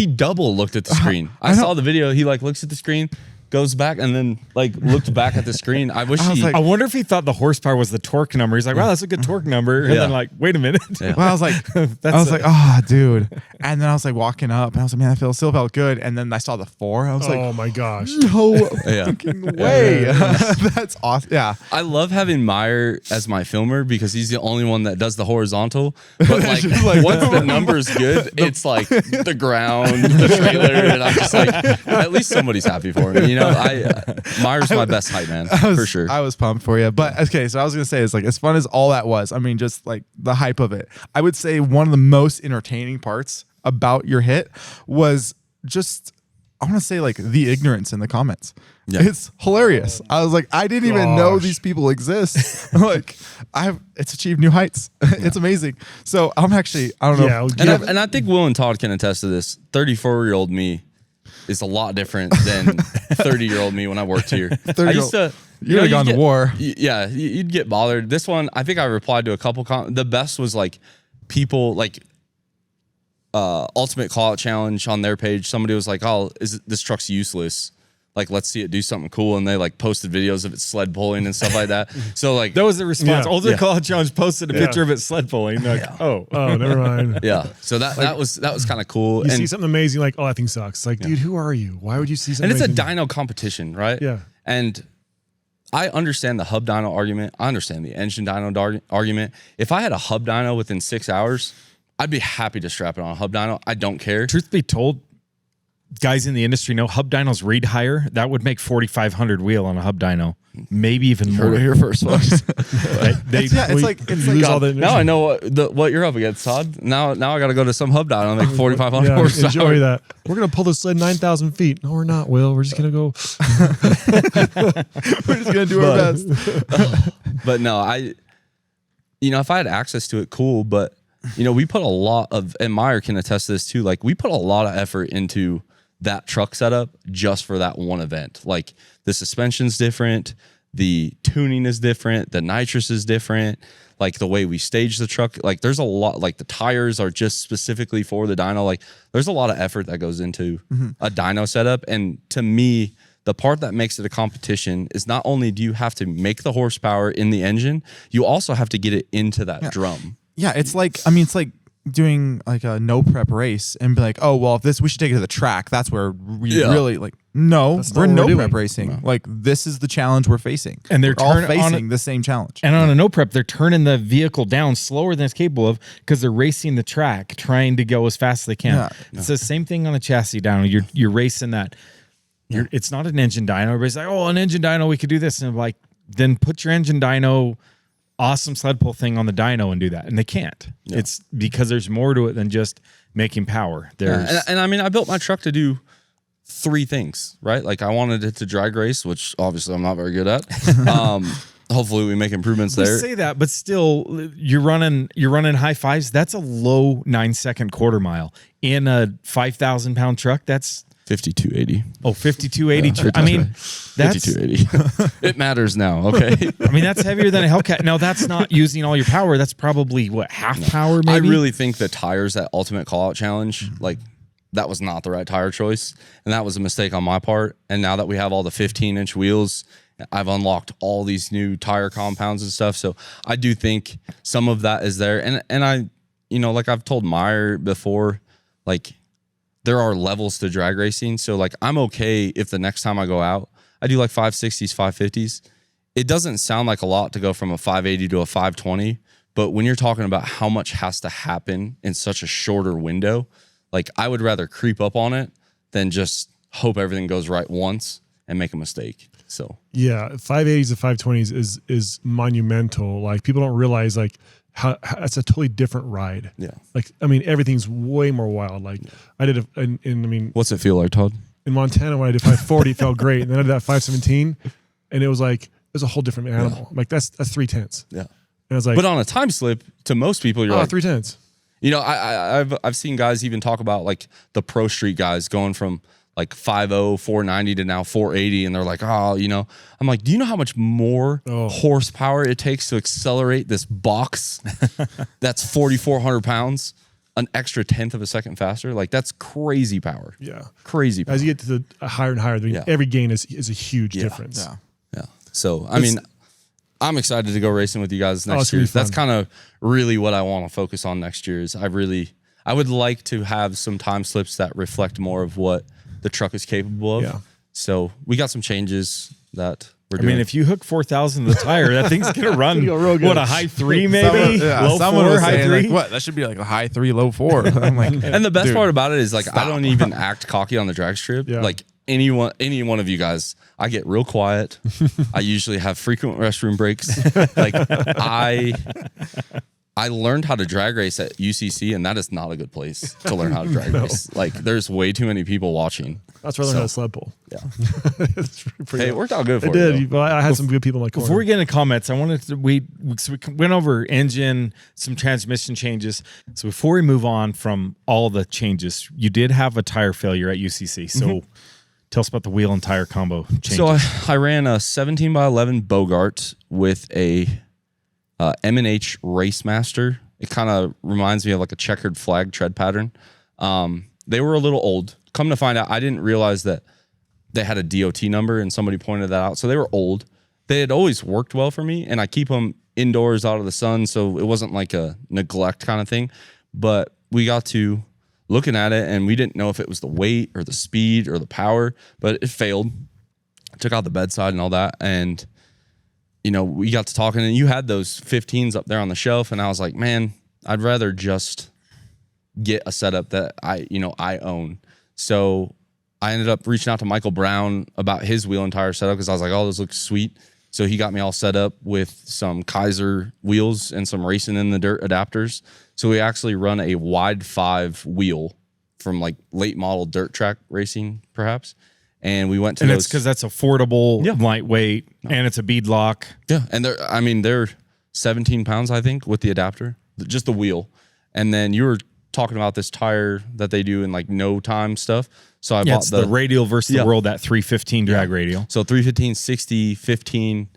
double looked at the screen. I saw the video. He like looks at the screen, goes back, and then like looked back at the screen. I wonder if he thought the horsepower was the torque number. He's like, wow, that's a good torque number. And then like, wait a minute. Yeah. Well, I was like, oh, dude. And then I was like walking up, and I was like, man, I still felt good. And then I saw the 4. I was like, oh my gosh, no fucking way. That's awesome. Yeah. I love having Meyer as my filmer because he's the only one that does the horizontal. But like once the number's good, it's like the ground, the trailer, and I'm just like, at least somebody's happy for me. Meyer's my best hype man for sure. I was pumped for you. But okay, so I was gonna say, is like, as fun as all that was, I mean, just like the hype of it, I would say one of the most entertaining parts about your hit was just, I want to say, like, the ignorance in the comments. Yeah. It's hilarious. I was like, I didn't even know these people exist. Like, it's achieved new heights. It's amazing. So I'm actually, I don't know. Yeah, and I think Will and Todd can attest to this. 34-year-old me is a lot different than 30-year-old me when I worked here. I used to. You'd have gone to war. Yeah, you'd get bothered. This one, I think I replied to a couple. The best was like people like Ultimate Call Out Challenge on their page. Somebody was like, "Oh, this truck's useless. Like, let's see it do something cool." And they like posted videos of it sled pulling and stuff like that. So like that was the response. Ultimate Call Out Challenge posted a picture of it sled pulling. Like, oh, never mind. Yeah. So that was kind of cool. You see something amazing, like, oh, that thing sucks. It's like, dude, who are you? Why would you see something? And it's amazing? a dyno competition, right? Yeah. And I understand the hub dyno argument. I understand the engine dyno argument. If I had a hub dyno within 6 hours, I'd be happy to strap it on a hub dyno. I don't care. Truth be told, guys in the industry know hub dynos read higher. That would make 4,500 wheel on a hub dyno, maybe even more. Here first, folks. It's like all the now I know what you're up against, Todd. Now I got to go to some hub dyno and make 4,500 horsepower. Enjoy that. We're gonna pull the sled 9,000 feet. No, we're not. Will, we're just gonna go. We're just gonna do our best. But no, if I had access to it, cool. But we put a lot of, and Meyer can attest to this too. Like, we put a lot of effort into that truck setup just for that one event. Like, the suspension's different. the tuning is different, the nitrous is different, like the way we stage the truck. Like there's a lot, like the tires are just specifically for the dyno. Like there's a lot of effort that goes into a dyno setup. And to me, the part that makes it a competition is not only do you have to make the horsepower in the engine, you also have to get it into that drum. Yeah, it's like, I mean, it's like doing like a no prep race and be like, oh, well, if we should take it to the track. That's where we really like, no, we're no prep racing. No. Like this is the challenge we're facing. And they're all facing the same challenge. And on a no prep, they're turning the vehicle down slower than it's capable of because they're racing the track, trying to go as fast as they can. It's the same thing on a chassis dyno. You're racing that. It's not an engine dyno. Everybody's like, oh, an engine dyno, we could do this. And I'm like, then put your engine dyno awesome sled pull thing on the dyno and do that. And they can't. It's because there's more to it than just making power. And I mean, I built my truck to do 3 things, right? Like I wanted it to drag race, which obviously I'm not very good at. Hopefully we make improvements there. Say that, but still you're running high fives. That's a low 9-second quarter mile in a 5,000 pound truck. That's 5280. Oh, 5280. I mean, that's 5280. It matters now. Okay. I mean, that's heavier than a Hellcat. Now, that's not using all your power. That's probably half power, maybe. I really think the tires at Ultimate Callout Challenge, like that was not the right tire choice. And that was a mistake on my part. And now that we have all the 15-inch wheels, I've unlocked all these new tire compounds and stuff. So I do think some of that is there. And I, like I've told Meyer before, like, there are levels to drag racing. So like I'm okay if the next time I go out, I do like 560s, 550s. It doesn't sound like a lot to go from a 580 to a 520, but when you're talking about how much has to happen in such a shorter window, like I would rather creep up on it than just hope everything goes right once and make a mistake. So yeah, 580s to 520s is monumental. Like people don't realize like how it's a totally different ride. Yeah. Like, I mean, everything's way more wild. Like I did what's it feel like, Todd? In Montana, when I did 540, it felt great. And then I did that 517 and it was a whole different animal. Like that's 3/10. Yeah. And I was like, but on a time slip to most people, you're like 3/10. I've seen guys even talk about like the pro street guys going from like 5.0, 490 to now 480. And they're like, I'm like, do you know how much more horsepower it takes to accelerate this box that's 4,400 pounds, an extra 1/10 of a second faster? Like that's crazy power. Yeah. Crazy power. As you get to the higher and higher, every gain is a huge difference. Yeah. So, I mean, I'm excited to go racing with you guys next year. That's kind of really what I want to focus on next year is I would like to have some time slips that reflect more of what the truck is capable of. Yeah. So we got some changes that we're doing. I mean, if you hook 4,000 to the tire, that thing's gonna run what, a high 3 maybe? Low 4, high 3? Like, what? That should be like a high 3, low 4. I'm like, and the best part about it is like I don't even act cocky on the drag strip. Yeah. Like any one of you guys, I get real quiet. I usually have frequent restroom breaks. Like I learned how to drag race at UCC, and that is not a good place to learn how to drag race. Like, there's way too many people watching. That's where I learned how to sled pull. Yeah. It worked out good for you. It did. I had some good people in my corner. Before we get into comments, I wanted to, we went over engine, some transmission changes. So before we move on from all the changes, you did have a tire failure at UCC. So tell us about the wheel and tire combo changes. So I ran a 17x11 Bogart with a M&H Race Master. It kind of reminds me of like a checkered flag tread pattern. They were a little old. Come to find out, I didn't realize that they had a DOT number, and somebody pointed that out. So they were old. They had always worked well for me, and I keep them indoors out of the sun, so it wasn't like a neglect kind of thing. But we got to looking at it, and we didn't know if it was the weight or the speed or the power, but it failed. I took out the bedside and all that, and we got to talking, and you had those 15s up there on the shelf, and I was like, man, I'd rather just get a setup that I own. So I ended up reaching out to Michael Brown about his wheel and tire setup because I was like, oh, this looks sweet. So he got me all set up with some Kaiser wheels and some Racing in the Dirt adapters. So we actually run a wide 5 wheel from like late model dirt track racing, perhaps. And we went to those. And it's because that's affordable, lightweight, and it's a bead lock. Yeah. And they're 17 pounds, I think, with the adapter, just the wheel. And then you were talking about this tire that they do in like no time stuff. So I bought the radial versus the world, that 315 drag radial. So 315, 60, 15,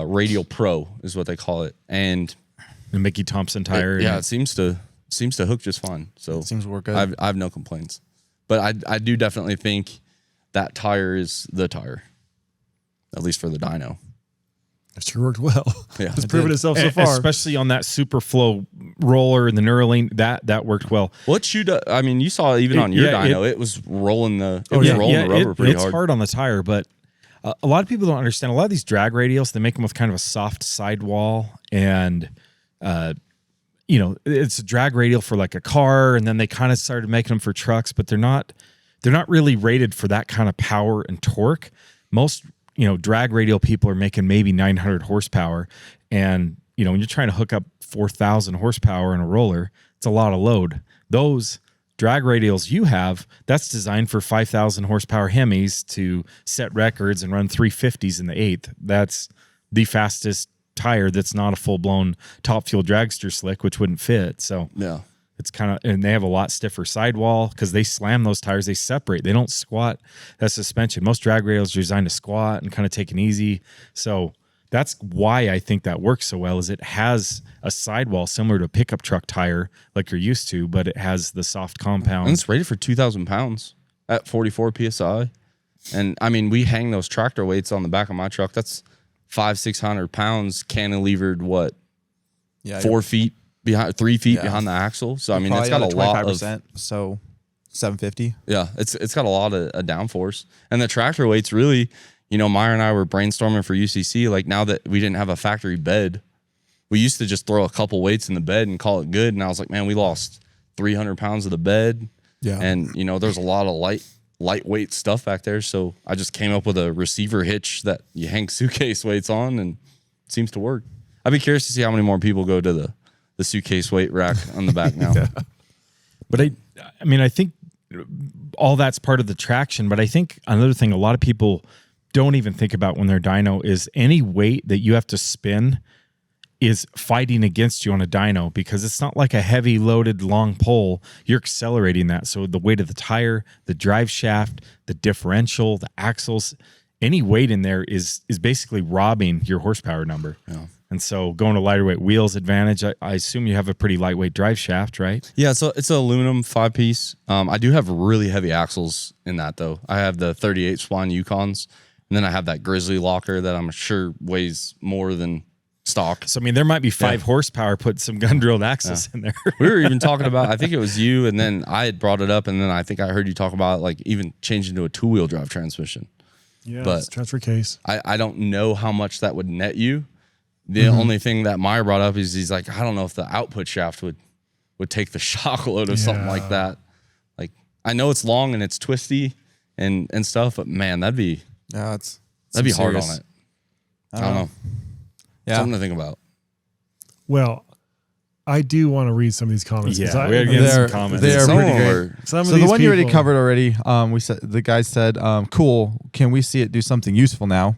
Radial Pro is what they call it, and The Mickey Thompson tire. it seems to hook just fine. So It seems to work good. I have no complaints, but I do definitely think that tire is the tire, at least for the dyno. It sure worked well. Yeah, It's proven itself so far. Especially on that Superflow roller and the Neuralink, that worked well. What you do? I mean, you saw even on your dyno, it was rolling the the rubber pretty it's hard. hard on the tire, but a lot of people don't understand. A lot of these drag radials, they make them with kind of a soft sidewall, and it's a drag radial for like a car, and then they kind of started making them for trucks, but they're not really rated for that kind of power and torque. Most drag radial people are making maybe 900 horsepower, and when you're trying to hook up 4,000 horsepower in a roller, it's a lot of load. Those drag radials you have, that's designed for 5,000 horsepower Hemis to set records and run 350s in the 8th. That's the fastest tire that's not a full-blown top fuel dragster slick, which wouldn't fit. So Yeah. it's kind of, and they have a lot stiffer sidewall because they slam those tires. They separate. They don't squat that suspension. Most drag radials are designed to squat and kind of take it easy. So that's why I think that works so well, is it has a sidewall similar to a pickup truck tire like you're used to, but it has the soft compound. And it's rated for 2,000 pounds at 44 PSI. And I mean, we hang those tractor weights on the back of my truck. That's 500-600 pounds cantilevered, 4 feet behind, 3 feet behind the axle. So I mean, it's got a lot of, so 750. yeah, it's got a lot of downforce. And the tractor weights really, Meyer and I were brainstorming for UCC. Like, now that we didn't have a factory bed, we used to just throw a couple weights in the bed and call it good. And I was like, man, we lost 300 pounds of the bed. Yeah. And there's a lot of lightweight stuff back there. So I just came up with a receiver hitch that you hang suitcase weights on, and it seems to work. I'd be curious to see how many more people go to the suitcase weight rack on the back now. But I think all that's part of the traction. But I think another thing a lot of people don't even think about when they're dyno is any weight that you have to spin is fighting against you on a dyno, because it's not like a heavy loaded long pole. You're accelerating that. So the weight of the tire, the drive shaft, the differential, the axles, any weight in there is basically robbing your horsepower number. Yeah. And so going to lighter weight wheels advantage. I assume you have a pretty lightweight drive shaft, right? Yeah, so it's an aluminum 5-piece. I do have really heavy axles in that, though. I have the 38 spline Yukons, and then I have that Grizzly locker that I'm sure weighs more than stock. So, there might be 5 horsepower, put some gun drilled axles in there. We were even talking about, I think it was you, and then I had brought it up, and then I think I heard you talk about like even changing to a 2-wheel drive transmission. Yeah, But it's transfer case. I don't know how much that would net you. The only thing that Meyer brought up is he's like, I don't know if the output shaft would take the shock load of something like that. Like, I know it's long and it's twisty and stuff, but man, that'd be hard on it. I don't know. Yeah. Something to think about. Well, I do want to read some of these comments. Yeah, we're getting some comments. They are Some pretty of them great. are- Some of So the these one you already people- covered already. We said the guy said, "Cool. Can we see it do something useful now?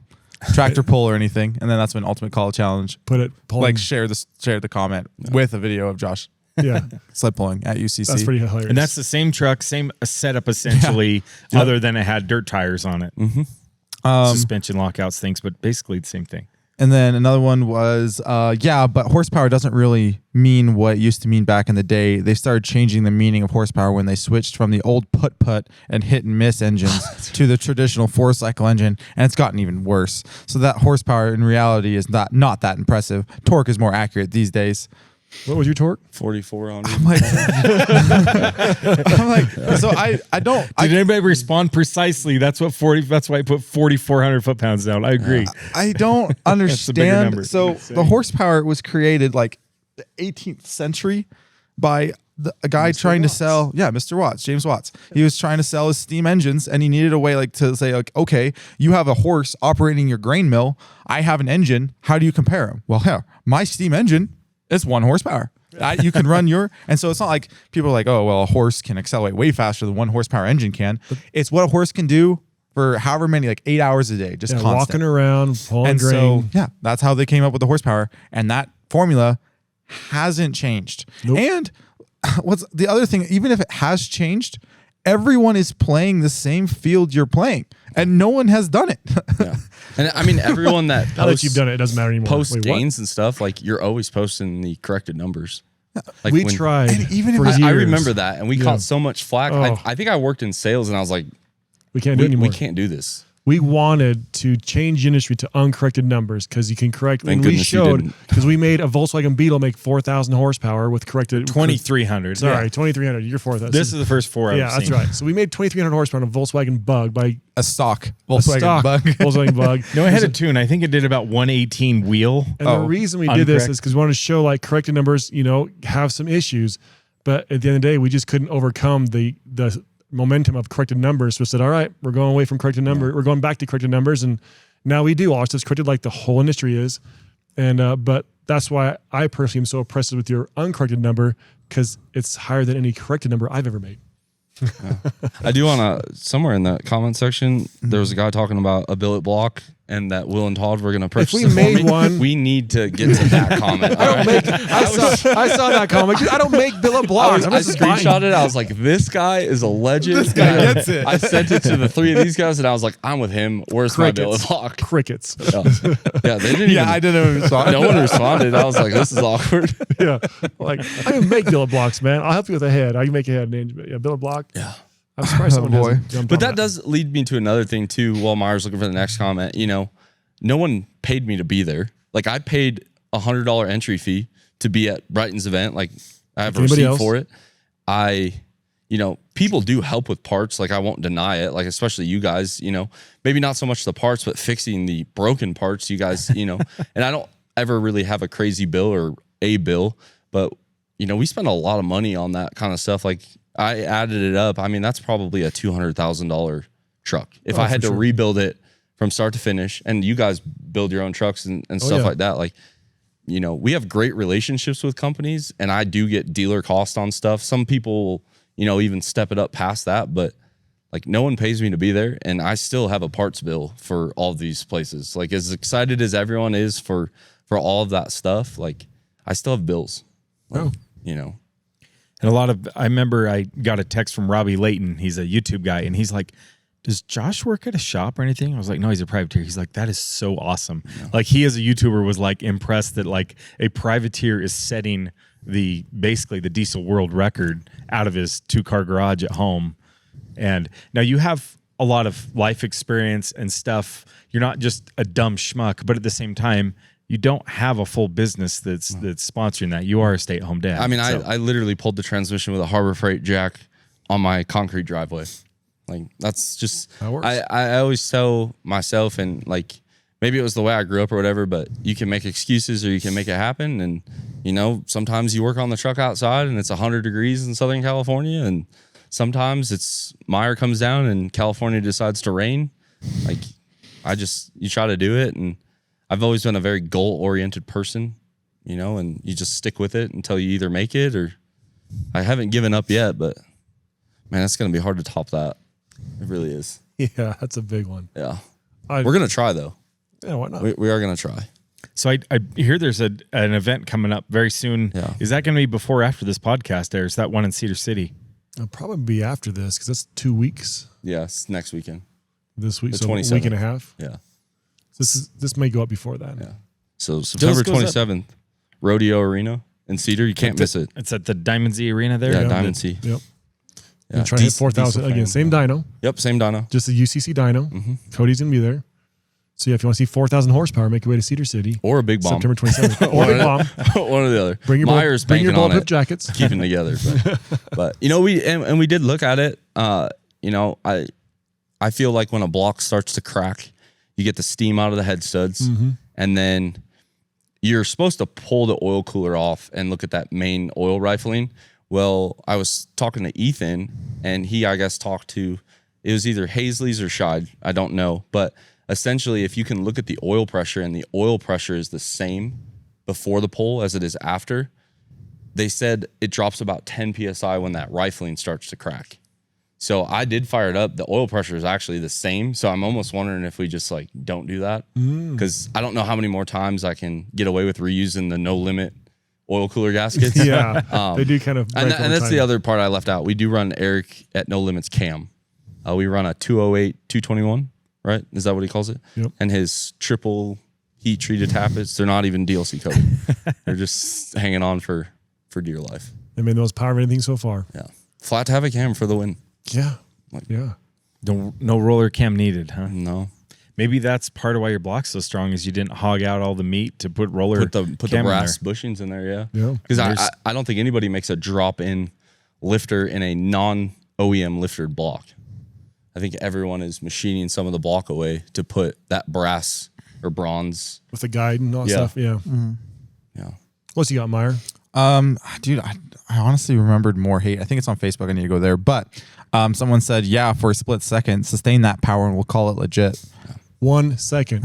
Tractor pull or anything?" And then that's when Ultimate Call Challenge Put it, pull like share the comment with a video of Josh yeah, sled pulling at UCC. that's pretty hilarious. And that's the same truck, same setup essentially, other than it had dirt tires on it. Suspension lockouts, things, but basically the same thing. And then another one was, but horsepower doesn't really mean what it used to mean back in the day. They started changing the meaning of horsepower when they switched from the old put and hit and miss engines to the traditional 4-cycle engine, and it's gotten even worse. So that horsepower in reality is not that impressive. Torque is more accurate these days. What was your torque? 4,400. I'm like, so I don't. Did anybody respond precisely? That's why I put 4,400 foot-pounds down. I agree. I don't a bigger understand. number. So the horsepower was created like the 18th century by a guy trying to sell, Mr. Watts, James Watts. He was trying to sell his steam engines, and he needed a way like to say, like, okay, you have a horse operating your grain mill. I have an engine. How do you compare them? Well, here, my steam engine is 1 horsepower. You can run and so it's not like people are like, oh, well, a horse can accelerate way faster than 1 horsepower engine can. It's what a horse can do for however many, like 8 hours a day, just constant. Walking around, pulling And grain. so, that's how they came up with the horsepower. And that formula hasn't changed. Nope. And what's the other thing, even if it has changed, everyone is playing the same field you're playing, and no one has done it. Yeah. And I mean, everyone that Now that you've done it, it doesn't matter anymore. post Wait, what? gains and stuff, like you're always posting the corrected numbers. Like We when- tried. And even if for I years. remember that, and we caught so much flack. Oh. I think I worked in sales, and I was like, We can't do it anymore. we can't do this. We wanted to change the industry to uncorrected numbers because you can correct. Thank And we goodness you showed didn't. because we made a Volkswagen Beetle make 4,000 horsepower with corrected 2,300. Sorry, 2,300. You're 4,000. This is the first 4 I've yeah, that's seen. right. So we made 2,300 horsepower on a Volkswagen Bug by a stock a Volkswagen stock Bug. Volkswagen Bug. No, I had a tune. I think it did about 118 wheel. And the reason we did this uncorrect. is because we wanted to show like corrected numbers, have some issues, but at the end of the day, we just couldn't overcome the momentum of corrected numbers. So we said, all right, we're going away from corrected number. We're going back to corrected numbers, and now we do all stuff's corrected like the whole industry is. And but that's why I personally am so impressed with your uncorrected number because it's higher than any corrected number I've ever made. I do want to, somewhere in the comment section, there was a guy talking about a billet block and that Will and Todd were going to purchase we it for made me. one- We need to get to that comment. I saw that comment. Dude, I don't make Billet blocks. I'm I just buying. screenshotted it. I was like, this guy is a legend. This guy And I- gets it. I sent it to the 3 of these guys, and I was like, I'm with him. Where's my billet Crickets. block? Crickets. Yeah, they didn't even. I didn't respond. No one responded. I was like, this is awkward. Yeah. Like, I can make Billet blocks, man. I'll help you with a head. I can make a head. Yeah, Billet block. Yeah. I'm surprised someone boy. hasn't jumped But on that does lead me to another thing too. While Meyer's looking for the next comment, no one paid me to be there. Like I paid $100 entry fee to be at Brighton's event. Like I have a Anybody receipt else? for it. People do help with parts. Like I won't deny it. Like especially you guys. Maybe not so much the parts, but fixing the broken parts. You guys. And I don't ever really have a crazy bill or a bill, but we spend a lot of money on that kind of stuff. Like I added it up. I mean, that's probably a $200,000 truck. If I had to rebuild it from start to finish, and you guys build your own trucks and stuff like that, like, we have great relationships with companies, and I do get dealer cost on stuff. Some people, even step it up past that, but like no one pays me to be there, and I still have a parts bill for all of these places. Like as excited as everyone is for all of that stuff, like I still have bills. Like, And I remember I got a text from Robbie Layton. He's a YouTube guy, and he's like, does Josh work at a shop or anything? I was like, no, he's a privateer. He's like, that is so awesome. Like he as a YouTuber was like impressed that like a privateer is setting basically the diesel world record out of his 2-car garage at home. And now you have a lot of life experience and stuff. You're not just a dumb schmuck, but at the same time, you don't have a full business that's sponsoring that. You are a stay-at-home dad. I mean, so. I literally pulled the transmission with a Harbor Freight jack on my concrete driveway. Like that's just That works. I always tell myself, and like maybe it was the way I grew up or whatever, but you can make excuses or you can make it happen. And sometimes you work on the truck outside and it's 100 degrees in Southern California, and sometimes it's Meyer comes down and California decides to rain. Like you try to do it, and I've always been a very goal-oriented person, and you just stick with it until you either make it or I haven't given up yet, but man, it's going to be hard to top that. It really is. Yeah, that's a big one. Yeah. I- We're going to try though. Yeah, why not? We are going to try. So I hear there's an event coming up very soon. Yeah. Is that going to be before or after this podcast airs? That one in Cedar City? It'll probably be after this because that's 2 weeks Yes. Next weekend. this week, The so a 27th. week and a half. Yeah. This may go up before that. Yeah. So September goes up. 27th, Rodeo Arena in Cedar. You can't miss it. It's at the Diamond Z Arena there. Yeah. Yeah. Diamond C. Yep. Yeah. Trying to hit 4,000 again. Same dyno, Yep. Same dyno. just a UCC dyno. Mm-hmm. Cody's gonna be there. So yeah, if you want to see 4,000 horsepower, make your way to Cedar City. Or a big bomb. September 27th. Or a big bomb. One or the other. Bring your Meyer's bring your banking on bulletproof it. jackets. Keeping together. But we did look at it. I feel like when a block starts to crack, you get the steam out of the head studs, and then you're supposed to pull the oil cooler off and look at that main oil rifling. Well, I was talking to Ethan, and he, I guess, talked to, it was either Hazley's or Scheid. I don't know. But essentially, if you can look at the oil pressure, and the oil pressure is the same before the pull as it is after, they said it drops about 10 PSI when that rifling starts to crack. So I did fire it up. The oil pressure is actually the same. So I'm almost wondering if we just like don't do that, because I don't know how many more times I can get away with reusing the no limit oil cooler gaskets. Yeah, they do kind of. And that's the other part I left out. We do run Eric at No Limits cam. We run a 208 221, right? Is that what he calls it? Yep. And his triple heat treated tappets, they're not even DLC coded. They're just hanging on for dear life. They made the most power of anything so far. Yeah. Flat to have a cam for the win. Yeah. Yeah. No roller cam needed, huh? No. Maybe that's part of why your block's so strong is you didn't hog out all the meat to put roller Put the brass bushings in there, Yeah. Because I don't think anybody makes a drop-in lifter in a non-OEM lifted block. I think everyone is machining some of the block away to put that brass or bronze. With the guide and all that stuff. Yeah. Mm-hmm. Yeah. What's you got, Meyer? Dude, I honestly remembered more hate. I think it's on Facebook. I need to go there. But someone said, yeah, for a split second, sustain that power and we'll call it legit. 1 second.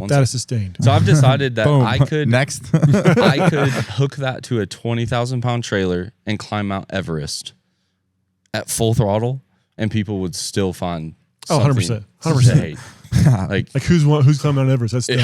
That is sustained. So I've decided that Boom. I could Next. I could hook that to a 20,000 pound trailer and climb Mount Everest at full throttle, and people would still find 100%. to 100%. hate. Like who's climbing Mount Everest? That's dumb.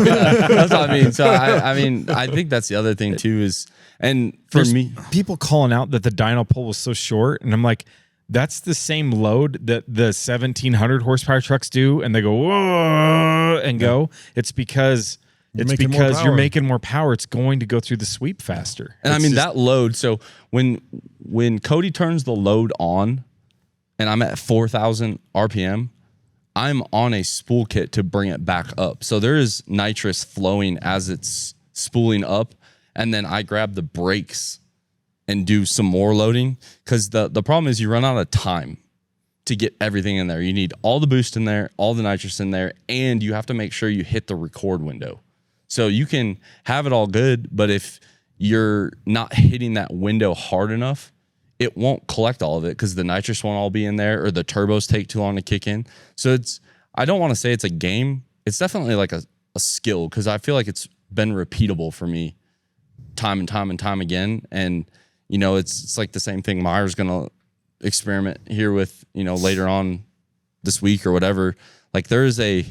yeah, that's what I mean. So I mean, I think that's the other thing too is, and for There's me, people calling out that the dyno pole was so short, and I'm like, that's the same load that the 1,700 horsepower trucks do, and they go whoa and go. It's because you're making more power. It's going to go through the sweep faster. and I mean that load. So when Cody turns the load on, and I'm at 4,000 RPM, I'm on a spool kit to bring it back up. So there is nitrous flowing as it's spooling up, and then I grab the brakes and do some more loading, because the problem is you run out of time to get everything in there. You need all the boost in there, all the nitrous in there, and you have to make sure you hit the record window. So you can have it all good, but if you're not hitting that window hard enough, it won't collect all of it because the nitrous won't all be in there, or the turbos take too long to kick in. So I don't want to say it's a game. It's definitely like a skill, because I feel like it's been repeatable for me time and time again. And it's like the same thing Meyer's going to experiment here with, later on this week or whatever. Like there is a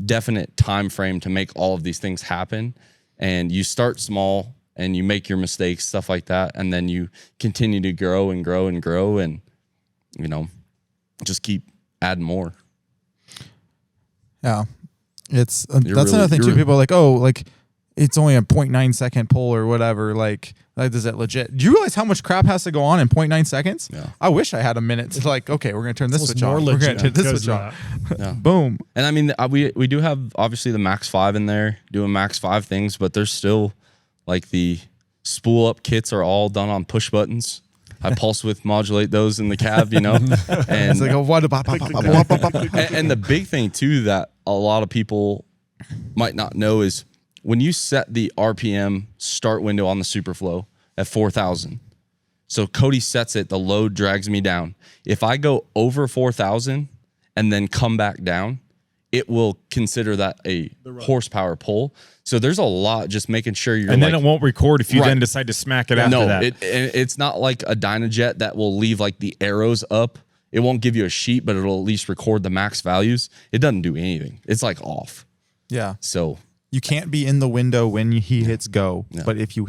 definite time frame to make all of these things happen. And you start small and you make your mistakes, stuff like that. And then you continue to grow and grow and grow and, just keep adding more. Yeah. That's another thing too. People are like, oh, like it's only a 0.9 second pull or whatever. Like is it legit? Do you realize how much crap has to go on in 0.9 seconds? Yeah. I wish I had a minute to like, okay, we're going to turn this switch on. We're going to turn this switch on. Yeah. Boom. And I mean, we do have obviously the Max 5 in there doing Max 5 things, but there's still like the spool up kits are all done on push buttons. I pulse width modulate those in the cab, and It's like and the big thing too that a lot of people might not know is when you set the RPM start window on the Superflow at 4,000. So Cody sets it, the load drags me down. If I go over 4,000 and then come back down, it will consider that a horsepower pull. So there's a lot just making sure you're. And then it won't record if you then decide to smack it after that. It's not like a Dynojet that will leave like the arrows up. It won't give you a sheet, but it'll at least record the max values. It doesn't do anything. It's like off. Yeah. So you can't be in the window when he hits go. Yeah. But if you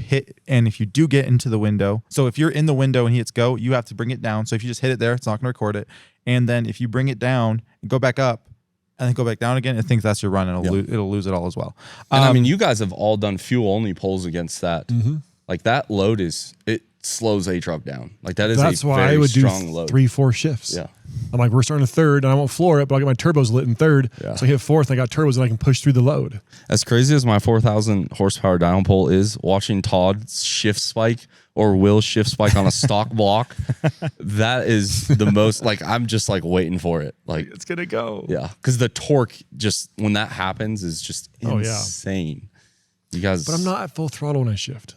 do get into the window, so if you're in the window and he hits go, you have to bring it down. So if you just hit it there, it's not going to record it. And then if you bring it down and go back up, and then go back down again, it thinks that's your run, and it'll lose it all as well. And I mean, you guys have all done fuel-only pulls against that. Mm-hmm. Like that load it slows a truck down. Like that's why I would do load. 3-4 shifts. Yeah. I'm like, we're starting a third, and I won't floor it, but I'll get my turbos lit in third. Yeah. So I hit fourth, and I got turbos, and I can push through the load. As crazy as my 4,000 horsepower dyno pole is, watching Todd shift spike or Will shift spike on a stock block, that is the most, like, I'm just like waiting for it. Like it's going to go. Yeah. Because the torque just, when that happens, is just insane. You guys. But I'm not at full throttle when I shift.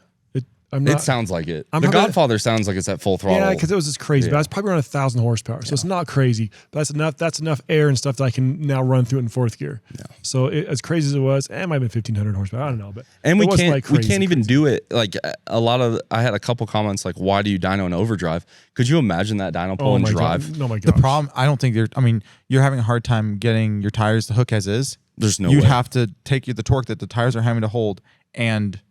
It sounds like it. The Godfather sounds like it's at full throttle. Yeah, because it was just crazy. Yeah. But it's probably around 1,000 horsepower, so it's not crazy. But that's enough air and stuff that I can now run through it in fourth gear. Yeah. So as crazy as it was, it might have been 1,500 horsepower. I don't know, but we can't even do it. Like I had a couple comments like, "Why do you dyno in overdrive?" Could you imagine that dyno pole and drive? God. Oh my god. The problem, I don't think you're having a hard time getting your tires to hook as is. There's no. You'd have to take the torque that the tires are having to hold and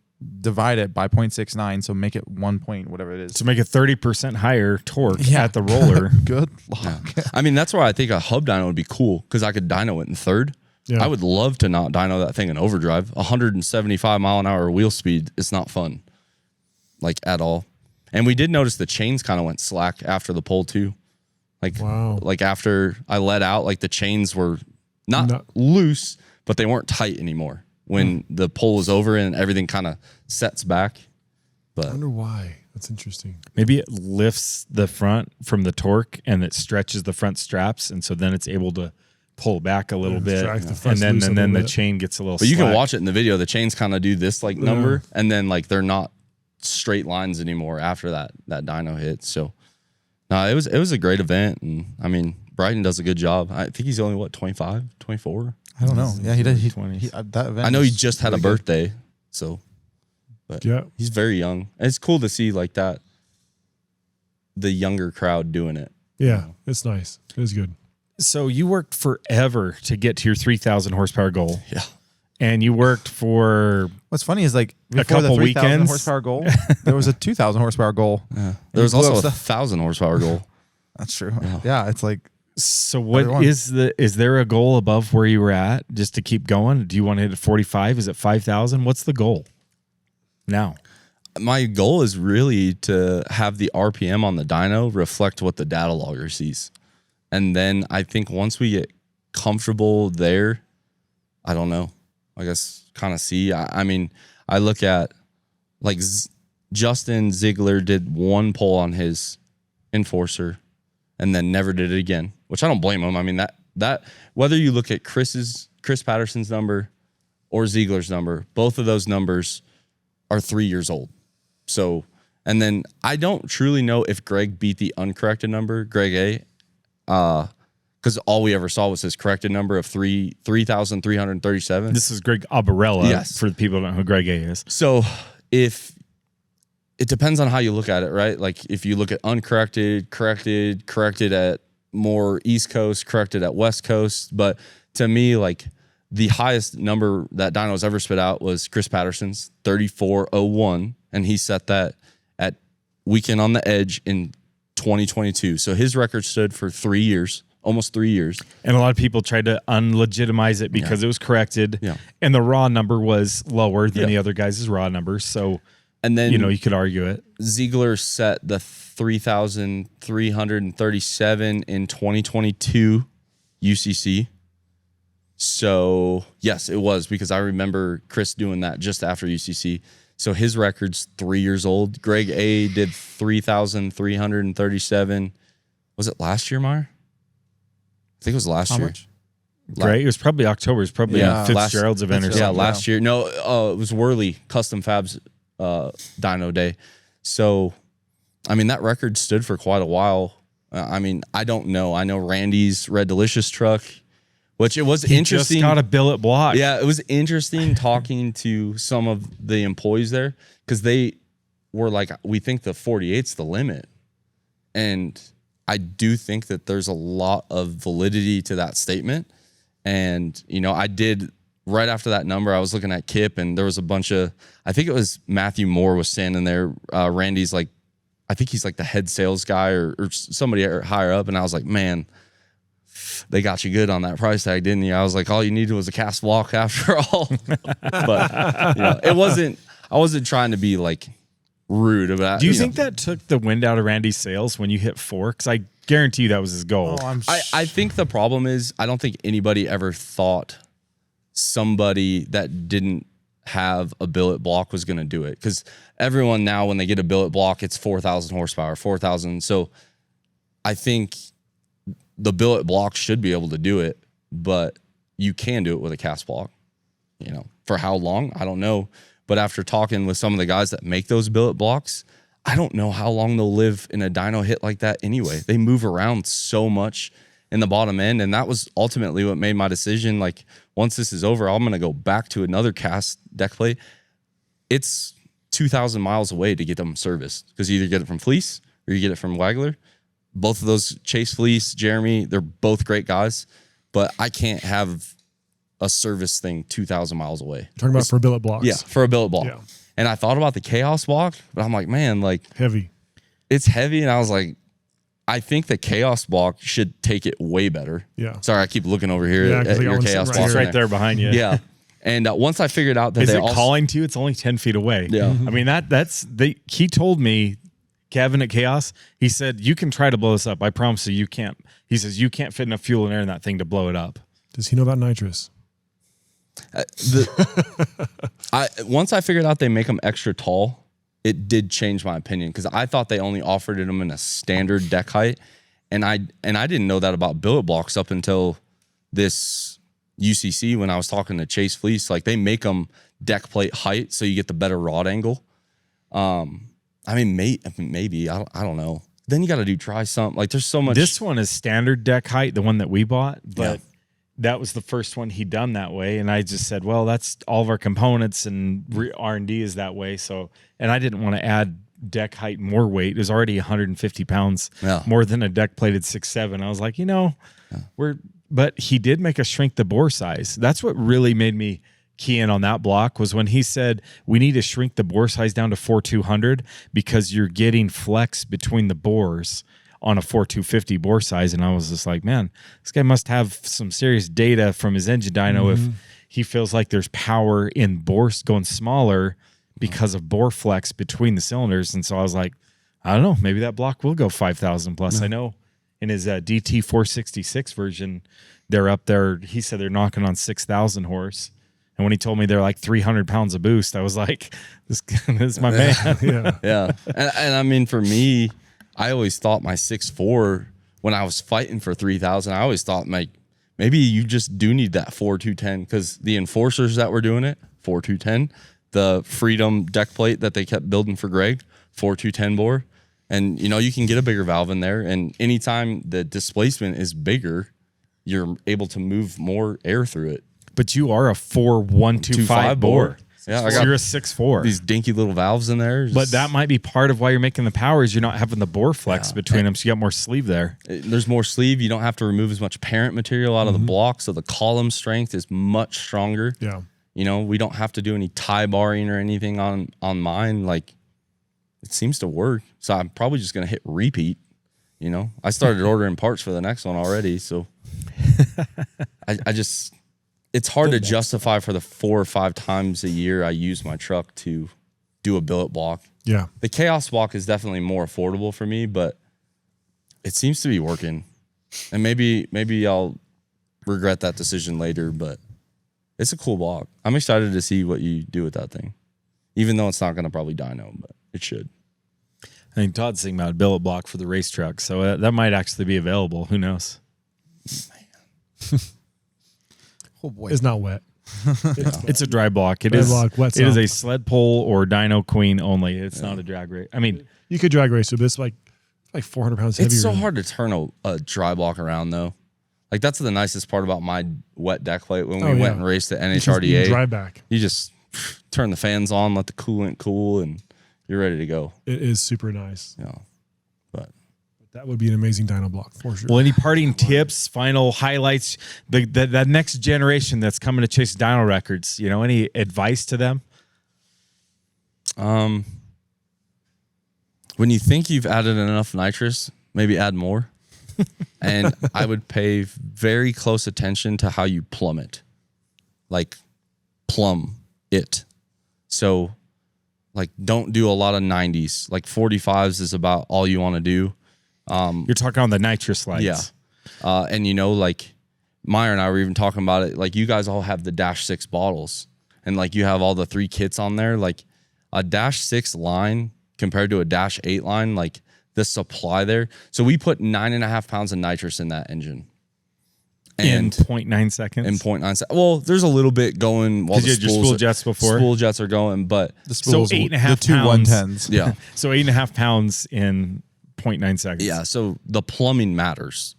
divide it by 0.69, so make it 1 point whatever it is. To make a 30% higher torque at the roller. Good luck. I mean, that's why I think a hub dyno would be cool, because I could dyno it in third. Yeah. I would love to not dyno that thing in overdrive. 175 mile an hour wheel speed is not fun, like at all. And we did notice the chains kind of went slack after the pull too. Like, like after I let out, like the chains were not loose, but they weren't tight anymore when the pull was over and everything kind of sets back. But I wonder why. That's interesting. Maybe it lifts the front from the torque and it stretches the front straps, and so then it's able to pull back a little bit, and then the chain gets a little. But you slack. can watch it in the video. The chains kind of do this like number, and then like they're not straight lines anymore after that dyno hit. So no, it was a great event, and I mean Bryden does a good job. I think he's only 25, 24. I don't know. Yeah, he does. That event I know he just had a birthday, so but yeah, he's very young. And it's cool to see like that, the younger crowd doing it. Yeah, it's nice. It was good. So you worked forever to get to your 3,000 horsepower goal. Yeah. And you worked for What's funny is like before the couple 3,000 weekends. horsepower goal, there was a 2,000 horsepower goal. Yeah. There was also a 1,000 horsepower goal. That's true. Yeah, it's like. So what is there a goal above where you were at just to keep going? Do you want to hit 45? Is it 5,000? What's the goal now? My goal is really to have the RPM on the dyno reflect what the data logger sees. And then I think once we get comfortable there, I don't know, I guess kind of see. I mean, I look at like Justin Ziegler did one pull on his Enforcer and then never did it again, which I don't blame him. I mean, that whether you look at Chris Patterson's number or Ziegler's number, both of those numbers are 3 years old. So, and then I don't truly know if Greg beat the uncorrected number, Greg A, because all we ever saw was his corrected number of 3,337. This is Greg Abarella. Yes. For the people who don't know who Greg A is. So if it depends on how you look at it, right? Like if you look at uncorrected, corrected at more East Coast, corrected at West Coast. But to me, like the highest number that Dyno's ever spit out was Chris Patterson's 3401. And he set that at Weekend on the Edge in 2022. So his record stood for 3 years, almost 3 years. And a lot of people tried to unlegitimize it because it was corrected. Yeah. And the raw number was lower than the other guys' raw numbers. So, and then, you could argue it. Ziegler set the 3,337 in 2022 UCC. So, yes, it was, because I remember Chris doing that just after UCC. So his record's 3 years old. Greg A did 3,337. Was it last year, Meyer? I think it was last year. Much? Great. It was probably October. It was probably Fitzgerald's event or something. Yeah, last year. No, it was Worley Custom Fabs dyno day. So, I mean, that record stood for quite a while. I mean, I don't know. I know Randy's Red Delicious truck, which it was interesting. Just got a billet block. Yeah, it was interesting talking to some of the employees there, because they were like, we think the 48's the limit. And I do think that there's a lot of validity to that statement. And, I did, right after that number, I was looking at Kip, and there was a bunch of, I think it was Matthew Moore was standing there. Randy's like, I think he's like the head sales guy or somebody higher up. And I was like, man, they got you good on that price tag, didn't you? I was like, all you needed was a cast block after all. But it wasn't, I wasn't trying to be like rude about it. Do you think that took the wind out of Randy's sails when you hit 4? Because I guarantee you that was his goal. I think the problem is, I don't think anybody ever thought somebody that didn't have a billet block was going to do it. Because everyone now, when they get a billet block, it's 4,000 horsepower, 4,000. So I think the billet block should be able to do it, but you can do it with a cast block. For how long? I don't know. But after talking with some of the guys that make those billet blocks, I don't know how long they'll live in a dyno hit like that anyway. They move around so much in the bottom end, and that was ultimately what made my decision. Like, once this is over, I'm going to go back to another cast deck plate. It's 2,000 miles away to get them serviced, because you either get it from Fleece or you get it from Wagler. Both of those, Chase Fleece, Jeremy, they're both great guys, but I can't have a service thing 2,000 miles away. Talking about for billet blocks. Yeah, for a billet block. Yeah. And I thought about the Chaos block, but I'm like, man, like Heavy. it's heavy. And I was like, I think the Chaos block should take it way better. Yeah. Sorry, I keep looking over here Yeah, 'cause at they got your one Chaos sitting block. It's right there behind you. Yeah. And once I figured out that Is they it also calling to you? It's only 10 feet away. Yeah. I mean, he told me, Kevin at Chaos, he said, you can try to blow this up. I promise you can't. He says, you can't fit enough fuel and air in that thing to blow it up. Does he know about nitrous? Once I figured out they make them extra tall, it did change my opinion because I thought they only offered them in a standard deck height, and I didn't know that about billet blocks up until this UCC when I was talking to Chase Fleece. Like they make them deck plate height so you get the better rod angle. I mean, maybe I don't know. Then you got to try something. Like there's so much. This one is standard deck height, the one that we bought, but Yeah. that was the first one he done that way. And I just said, well, that's all of our components and R&D is that way. So, and I didn't want to add deck height more weight. It was already 150 pounds more than a deck plated 6.7. I was like, but he did make us shrink the bore size. That's what really made me key in on that block was when he said we need to shrink the bore size down to 4,200 because you're getting flex between the bores on a 4,250 bore size. And I was just like, man, this guy must have some serious data from his engine dyno if he feels like there's power in bores going smaller because of bore flex between the cylinders. And so I was like, I don't know, maybe that block will go 5,000 plus. I know in his DT 466 version, they're up there. He said they're knocking on 6,000 horse. And when he told me they're like 300 pounds of boost, I was like, this is my man. Yeah. And I mean, for me, I always thought my 6'4", when I was fighting for 3,000, I always thought like maybe you just do need that 4,210 because the enforcers that were doing it, 4,210, the Freedom deck plate that they kept building for Greg, 4,210 bore. And, you can get a bigger valve in there. And anytime the displacement is bigger, you're able to move more air through it. But you are a 4.125 bore. Yeah, I So got you're a 6.4. these dinky little valves in there. But that might be part of why you're making the power is you're not having the bore flex between them, so you got more sleeve there. There's more sleeve. You don't have to remove as much parent material out of the block, so the column strength is much stronger. Yeah. We don't have to do any tie barring or anything on mine. Like, it seems to work. So I'm probably just going to hit repeat. I started ordering parts for the next one already, so I just... It's hard to justify for the 4 or 5 times a year I use my truck to do a billet block. Yeah. The Chaos block is definitely more affordable for me, but it seems to be working. And maybe I'll regret that decision later, but it's a cool block. I'm excited to see what you do with that thing, even though it's not going to probably dyno, but it should. I think Todd's thinking about a billet block for the race truck, so that might actually be available. Who knows? Oh boy. It's not wet. It's a dry block. It Dry is. block, wet It is sump. a sled pull or dyno queen only. It's not a drag race. I mean, You could drag race it, but it's like 400 pounds heavier. It's so hard to turn a dry block around, though. Like, that's the nicest part about my wet deck plate. When we went and raced at You can NHRDA, drive back. you just turn the fans on, let the coolant cool, and you're ready to go. It is super nice. But That would be an amazing dyno block for sure. well, any parting tips, final highlights, the next generation that's coming to chase dyno records, any advice to them? when you think you've added enough nitrous, maybe add more. And I would pay very close attention to how you plumb it. Like, plumb it. So, like, don't do a lot of 90s. Like, 45s is about all you want to do. You're talking on the nitrous lights. Yeah. And like Meyer and I were even talking about it. Like, you guys all have the -6 bottles and like you have all the 3 kits on there. Like, a -6 line compared to a -8 line, like the supply there. So we put 9.5 pounds of nitrous in that engine. In 0.9 seconds. In 0.9 seconds. Well, there's a little bit going while the you had your spool jets before? Spool jets are going, but The spools, 8.5 the 2 pounds. 110s. yeah. So 8.5 pounds in 0.9 seconds. Yeah, so the plumbing matters.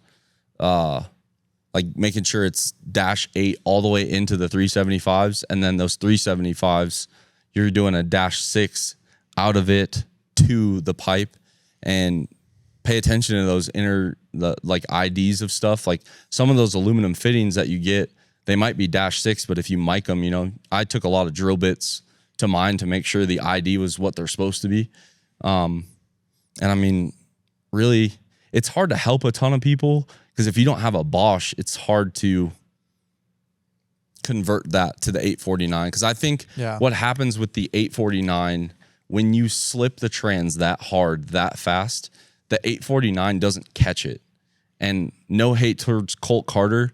Like making sure it's -8 all the way into the 375s, and then those 375s, you're doing a -6 out of it to the pipe, and pay attention to those like IDs of stuff. Like, some of those aluminum fittings that you get, they might be -6, but if you mic them, I took a lot of drill bits to mine to make sure the ID was what they're supposed to be. And I mean, really, it's hard to help a ton of people because if you don't have a Bosch, it's hard to convert that to the 849. Because I think what happens with the 849, when you slip the trans that hard, that fast, the 849 doesn't catch it. And no hate towards Colt Carter,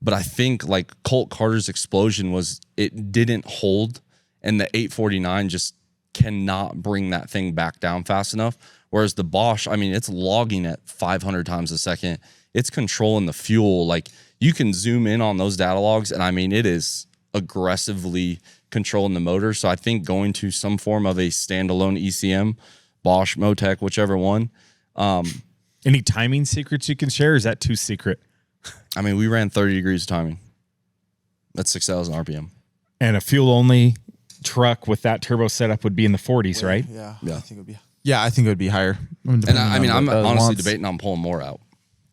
but I think like Colt Carter's explosion was it didn't hold, and the 849 just cannot bring that thing back down fast enough. Whereas the Bosch, I mean, it's logging at 500 times a second. It's controlling the fuel. Like you can zoom in on those data logs, and I mean, it is aggressively controlling the motor. So I think going to some form of a standalone ECM, Bosch, Motec, whichever one. Any timing secrets you can share? Or is that too secret? I mean, we ran 30 degrees of timing. That's 6,000 RPM. And a fuel only truck with that turbo setup would be in the 40s, right? Yeah. Yeah. I think it would be higher. And I mean, I'm honestly debating on pulling more out.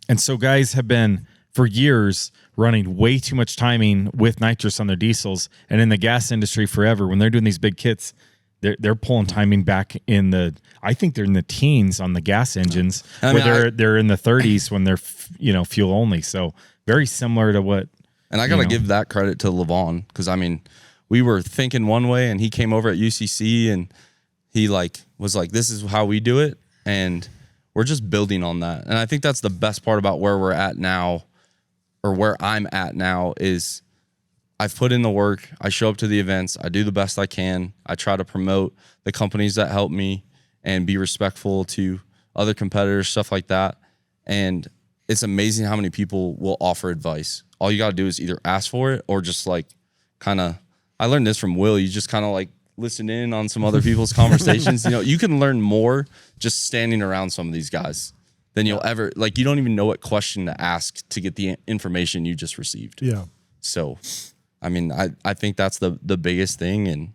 And so guys have been for years running way too much with nitrous on their diesels, and in the gas industry forever, when they're doing these big kits, they're pulling timing back in the, I think they're in the teens on the gas engines, where they're in the 30s when they're fuel only. So very similar to what. And I got to give that credit to Levon, because I mean, we were thinking one way, and he came over at UCC, and he was like, this is how we do it, and we're just building on that. And I think that's the best part about where we're at now, or where I'm at now, is I've put in the work. I show up to the events. I do the best I can. I try to promote the companies that help me and be respectful to other competitors, stuff like that. And it's amazing how many people will offer advice. All you got to do is either ask for it or just like kind of, I learned this from Will. You just kind of like listen in on some other people's conversations. You can learn more just standing around some of these guys than you'll ever, like, you don't even know what question to ask to get the information you just received. Yeah. So, I mean, I think that's the biggest thing. And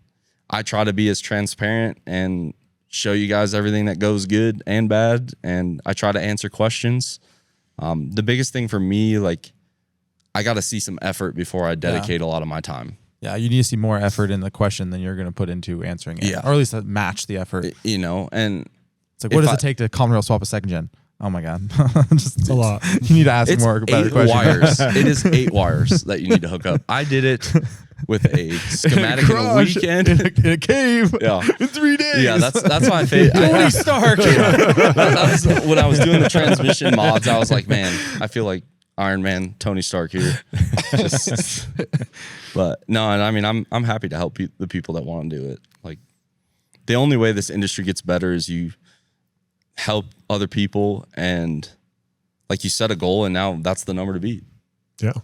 I try to be as transparent and show you guys everything that goes good and bad. And I try to answer questions. The biggest thing for me, like, I got to see some effort before I dedicate a lot of my time. Yeah, you need to see more effort in the question than you're going to put into answering it. Yeah. Or at least match the effort. And It's like, what does it take to column rail swap a second gen? Oh my God. It's a lot. You need to ask more better questions. Wires. It is 8 wires that you need to hook up. I did it with a schematic in a weekend. In a cave. Yeah. In 3 days. Yeah, that's my favorite. Tony Stark. That was when I was doing the transmission mods. I was like, man, I feel like Iron Man, Tony Stark here. But no, and I mean, I'm happy to help the people that want to do it. Like, the only way this industry gets better is you help other people, and like, you set a goal, and now that's the number to beat. Yeah.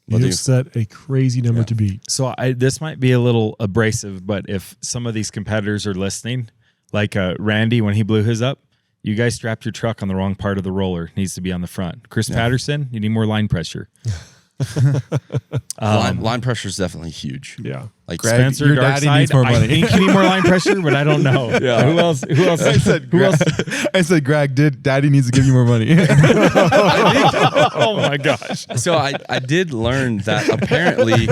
You set a crazy number to beat. So this might be a little abrasive, but if some of these competitors are listening, like Randy, when he blew his up, you guys strapped your truck on the wrong part of the roller. It needs to be on the front. Chris Patterson, you need more line pressure. Line pressure is definitely huge. Yeah. Like, Greg, Spencer, your Dark daddy Side, needs more money. I think you need more line pressure, but I don't know. Yeah. Who else? I said, Greg, Daddy needs to give you more money. Oh my gosh. So I did learn that apparently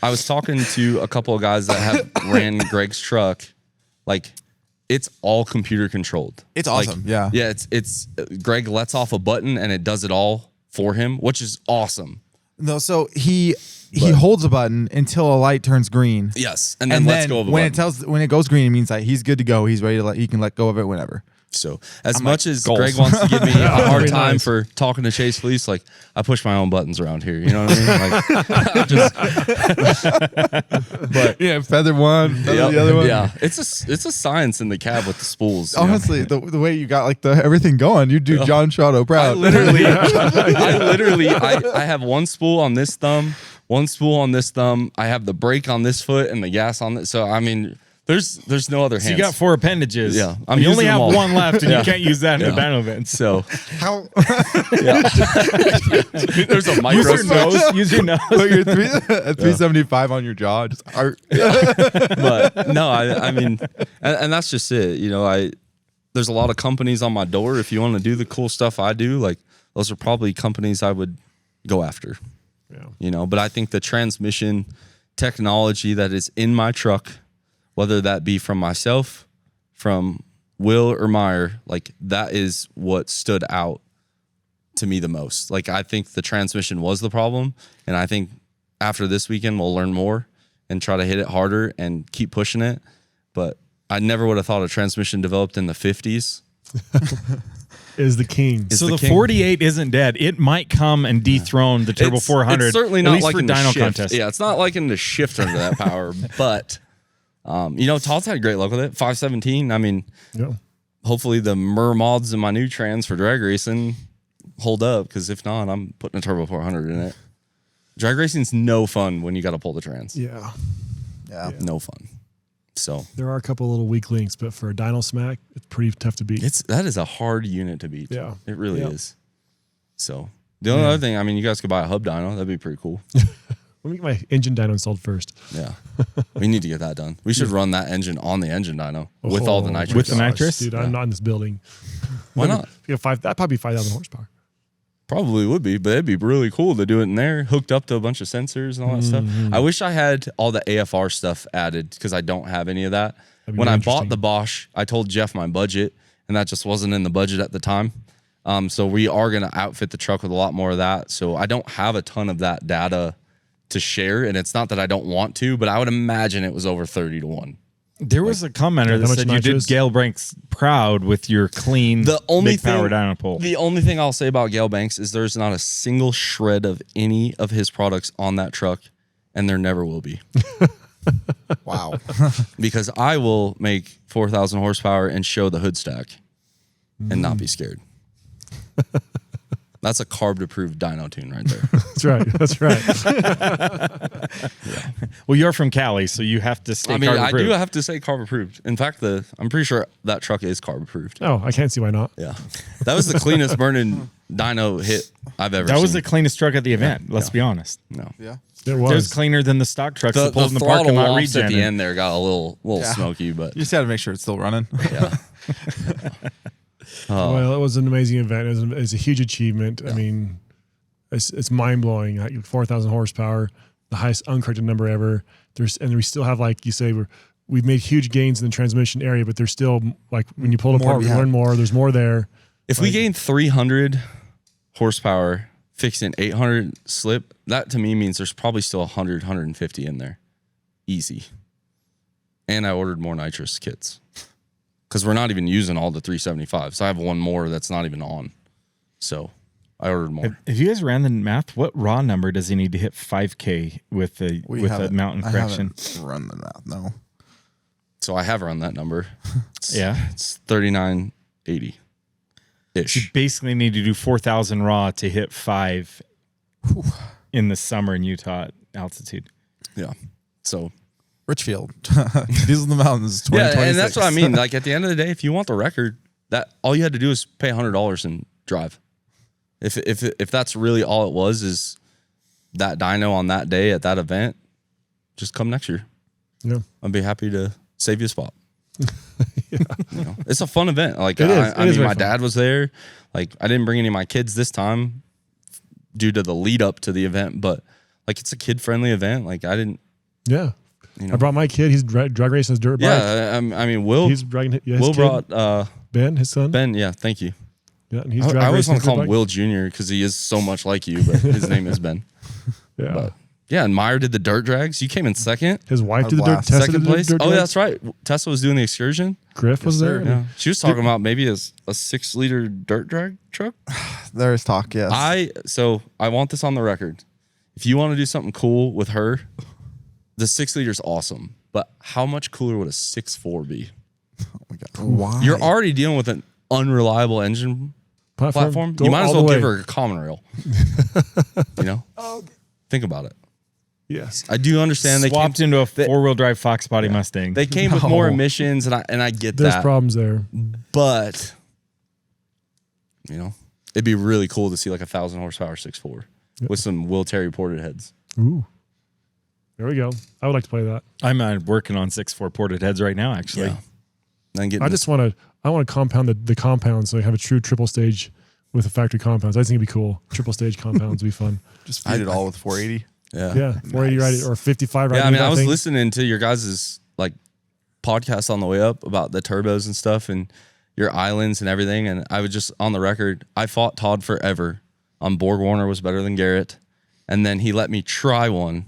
I was talking to a couple of guys that have ran Greg's truck. Like, it's all computer controlled. It's awesome. Like, yeah. It's Greg lets off a button and it does it all for him, which is awesome. No, so he holds a button until a light turns green. Yes, and then lets go of a button. When it goes green, it means that he's good to go. He's ready to he can let go of it whenever. So as much as Greg wants to give me a hard time for talking to Chase Fleece, like, I push my own buttons around here. You know what I mean? Like, Yeah, feather one, feather the other one. Yeah, it's a science in the cab with the spools. Honestly, the way you got like everything going, you do John Shotto proud. I have one spool on this thumb, one spool on this thumb. I have the brake on this foot and the gas on this. So I mean, there's no other hands. So you got 4 appendages. Yeah, you only have all. one left, and you can't use that in the dyno event. So How? there's a micro Use your nose. Put your 375 on your jaw. Just art. But no, I mean, and that's just it. There's a lot of companies on my door. If you want to do the cool stuff I do, like, those are probably companies I would go after. Yeah. But I think the transmission technology that is in my truck whether that be from myself, from Will or Meyer, like that is what stood out to me the most. Like I think the transmission was the problem, and I think after this weekend we'll learn more and try to hit it harder and keep pushing it. But I never would have thought a transmission developed in the 50s is the king. So the 48 isn't dead. It might come and dethrone the Turbo 400. It's certainly at not least like for in the dyno shift. contest. Yeah, it's not like in the shift under that power. But Todd's had great luck with it. 517. I mean, Yeah. hopefully the Mer mods in my new trans for drag racing hold up, because if not, I'm putting a Turbo 400 in it. Drag racing's no fun when you got to pull the trans. Yeah. Yeah. No fun. So There are a couple little weak links, but for a dyno smack, it's pretty tough to beat. that is a hard unit to beat. Yeah. It really Yep. is. So the only other thing, I mean, you guys could buy a hub dyno. That'd be pretty cool. Let me get my engine dyno installed first. Yeah. We need to get that done. We should run that engine on the engine dyno with all the Oh, nitrous. With the gosh, nitrous? Dude, I'm not in this building. Why not? That'd probably be 5,000 horsepower. Probably would be, but it'd be really cool to do it in there, hooked up to a bunch of sensors and all that stuff. I wish I had all the AFR stuff added because I don't have any of that. That'd be When really I bought interesting. the Bosch, I told Jeff my budget, and that just wasn't in the budget at the time. So we are going to outfit the truck with a lot more of that. So I don't have a ton of that data to share, and it's not that I don't want to, but I would imagine it was over 30-1. There was a commenter how that much said you did nitrous? Gale Banks proud with your clean The only big power thing, dyno pull. the only thing I'll say about Gale Banks is there's not a single shred of any of his products on that truck, and there never will be. Wow. Because I will make 4,000 horsepower and show the hood stack and not be scared. That's a carb-approved dyno tune right there. That's right. That's right. Well, you're from Cali, so you have to stay I mean, I carb-approved. do have to say carb-approved. In fact, I'm pretty sure that truck is carb-approved. Oh, I can't see why not. Yeah. That was the cleanest burning dyno hit I've ever seen. That was the cleanest truck at the event. Let's be honest. No. Yeah. It It was was. cleaner than the stock trucks The that pulled in the throttle parking lot lofts at the regen. end there got a little Yeah. smoky, but You just got to make sure it's still running. yeah. Well, it was an amazing event. It was a huge achievement. I mean, it's mind blowing. 4,000 horsepower, the highest uncorrected number ever. And we still have, like you say, we've made huge gains in the transmission area, but there's still, like, when you pull it More apart, we behind. learn more. There's more there. If we gain 300 horsepower fixing 800 slip, that to me means there's probably still 100, 150 in there. Easy. And I ordered more nitrous kits because we're not even using all the 375. So I have one more that's not even on. So I ordered more. If you guys ran the math, what raw number does he need to hit 5K with the mountain I correction? haven't run the math. No. So I have run that number. Yeah. It's 3980 You ish. basically need to do 4,000 raw to hit 5 in the summer in Utah altitude. Yeah. So Richfield. These are the mountains. yeah, 2026. and that's what I mean. Like at the end of the day, if you want the record, that all you had to do is pay $100 and drive. If that's really all it was, is that dyno on that day at that event, just come next year. Yeah. I'd be happy to save you a spot. You know, it's a fun event. Like It is. I It is mean, very my fun. dad was there. Like I didn't bring any of my kids this time due to the lead up to the event, but like it's a kid friendly event. Like I didn't. Yeah. You know. I brought my kid. He's drag racing his dirt bike. Yeah, I mean, Will. He's dragging his Will kid, brought Ben, his son. Ben. Yeah, thank you. Yeah, and he's I drag always racing want his to call dirt him bike. Will Jr. because he is so much like you, but his name is Ben. Yeah. But yeah, and Meyer did the dirt drags. You came in second, His wife Had did the dirt. blast. Tessa second did the place. dirt Oh, yeah, drag. that's right. Tessa was doing the excursion. Griff was sir. there. Yeah, she was talking about maybe a 6-liter dirt drag truck. There's talk, yes. I want this on the record. If you want to do something cool with her, the 6 liter's awesome. But how much cooler would a 6.4 be? Oh my God. Why? You're already dealing with an unreliable engine platform. Go You might as all well the give way. her a common rail. You know? Think about it. Yes. I do understand they Swapped came, into a 4-wheel drive Fox body Mustang. they came with more emissions, and I get There's that. problems there. But you know, it'd be really cool to see like 1,000 horsepower 6.4 with some Will Terry ported heads. Ooh. There we go. I would like to play that. I'm working on 6.4 ported heads right now, actually. Yeah. Then getting I want to compound the compound so I have a true triple stage with the factory compounds. I think it'd be cool. Triple stage compounds would be fun. Just feed it all with 480. yeah. Yeah. 480 Nice. ride it or 55 ride Yeah, I mean, I was thing. listening to your guys' like podcast on the way up about the turbos and stuff and your islands and everything. And I was just on the record, I fought Todd forever on Borg Warner was better than Garrett. And then he let me try one.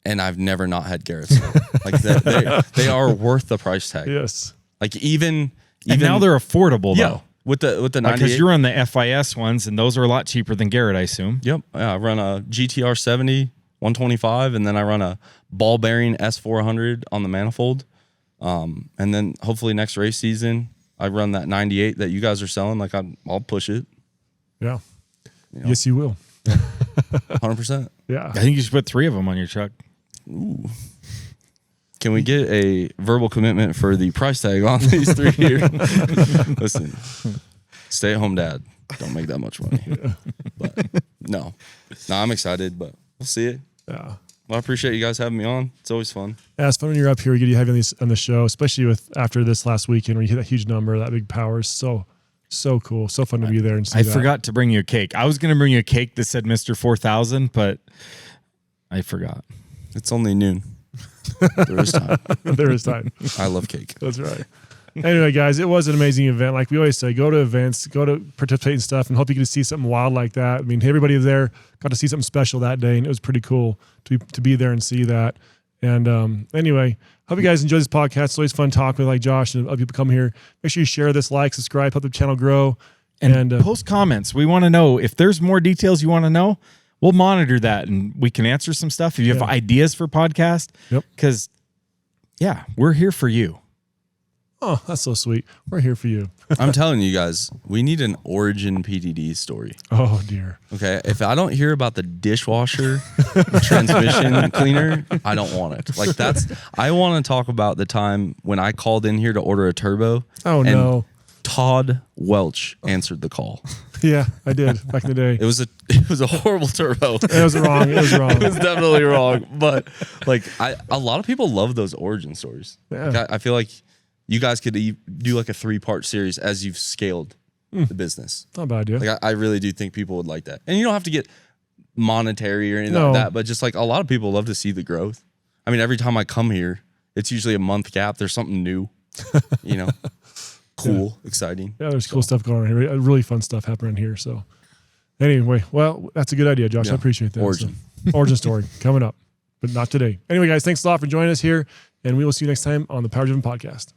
And I've never not had Garrett's. Like they are worth the price tag. Yes. Like even now they're affordable though. Yeah. With the 98. Because you're on the FIS ones and those are a lot cheaper than Garrett, I assume. Yep. Yeah, I run a GTR 70 125 and then I run a ball bearing S400 on the manifold. And then hopefully next race season I run that 98 that you guys are selling. Like I'll push it. Yeah. You know? Yes, you will. 100%. Yeah. I think you should put 3 of them on your truck. Ooh. Can we get a verbal commitment for the price tag on these 3 here? Listen, stay at home dad. Don't make that much money. But no, I'm excited, but we'll see it. Yeah. Well, I appreciate you guys having me on. It's always fun. Yeah, it's fun when you're up here. We get you having on the show, especially with after this last weekend where you hit that huge number, that big power. So cool. So fun to be there and see I that. forgot to bring you a cake. I was going to bring you a cake that said Mr. 4000, but I forgot. It's only noon. There is time. There is time. I love cake. That's right. Anyway, guys, it was an amazing event. Like we always say, go to events, go to participate in stuff, and hope you get to see something wild like that. I mean, everybody there got to see something special that day, and it was pretty cool to be there and see that. And anyway, hope you guys enjoy this podcast. It's always fun talking with like Josh and other people come here. Make sure you share this, like, subscribe, help the channel grow, and post comments. We want to know if there's more details you want to know. We'll monitor that and we can answer some stuff. If you have ideas for podcast, because we're here for you. Oh, that's so sweet. We're here for you. I'm telling you guys, we need an origin PDD story. Oh dear. Okay. If I don't hear about the dishwasher transmission cleaner, I don't want it. Like I want to talk about the time when I called in here to order a turbo. Oh no. Todd Welch answered the call. Yeah, I did back in the day. It was a horrible turbo. It was wrong. It was wrong. It was definitely wrong. But like a lot of people love those origin stories. Yeah. Like, I feel like you guys could do like a 3-part series as you've scaled the business. Not a bad idea. Like I really do think people would like that. And you don't have to get monetary or anything like that, but just like a lot of people love to see the growth. I mean, every time I come here, it's usually a month gap. There's something new, cool, exciting. Yeah, there's cool stuff going on here. Really fun stuff happening here. So anyway, well, that's a good idea, Josh. Yeah. I appreciate that. Origin. So, origin story coming up, but not today. Anyway, guys, thanks a lot for joining us here, and we will see you next time on the Power Driven Podcast.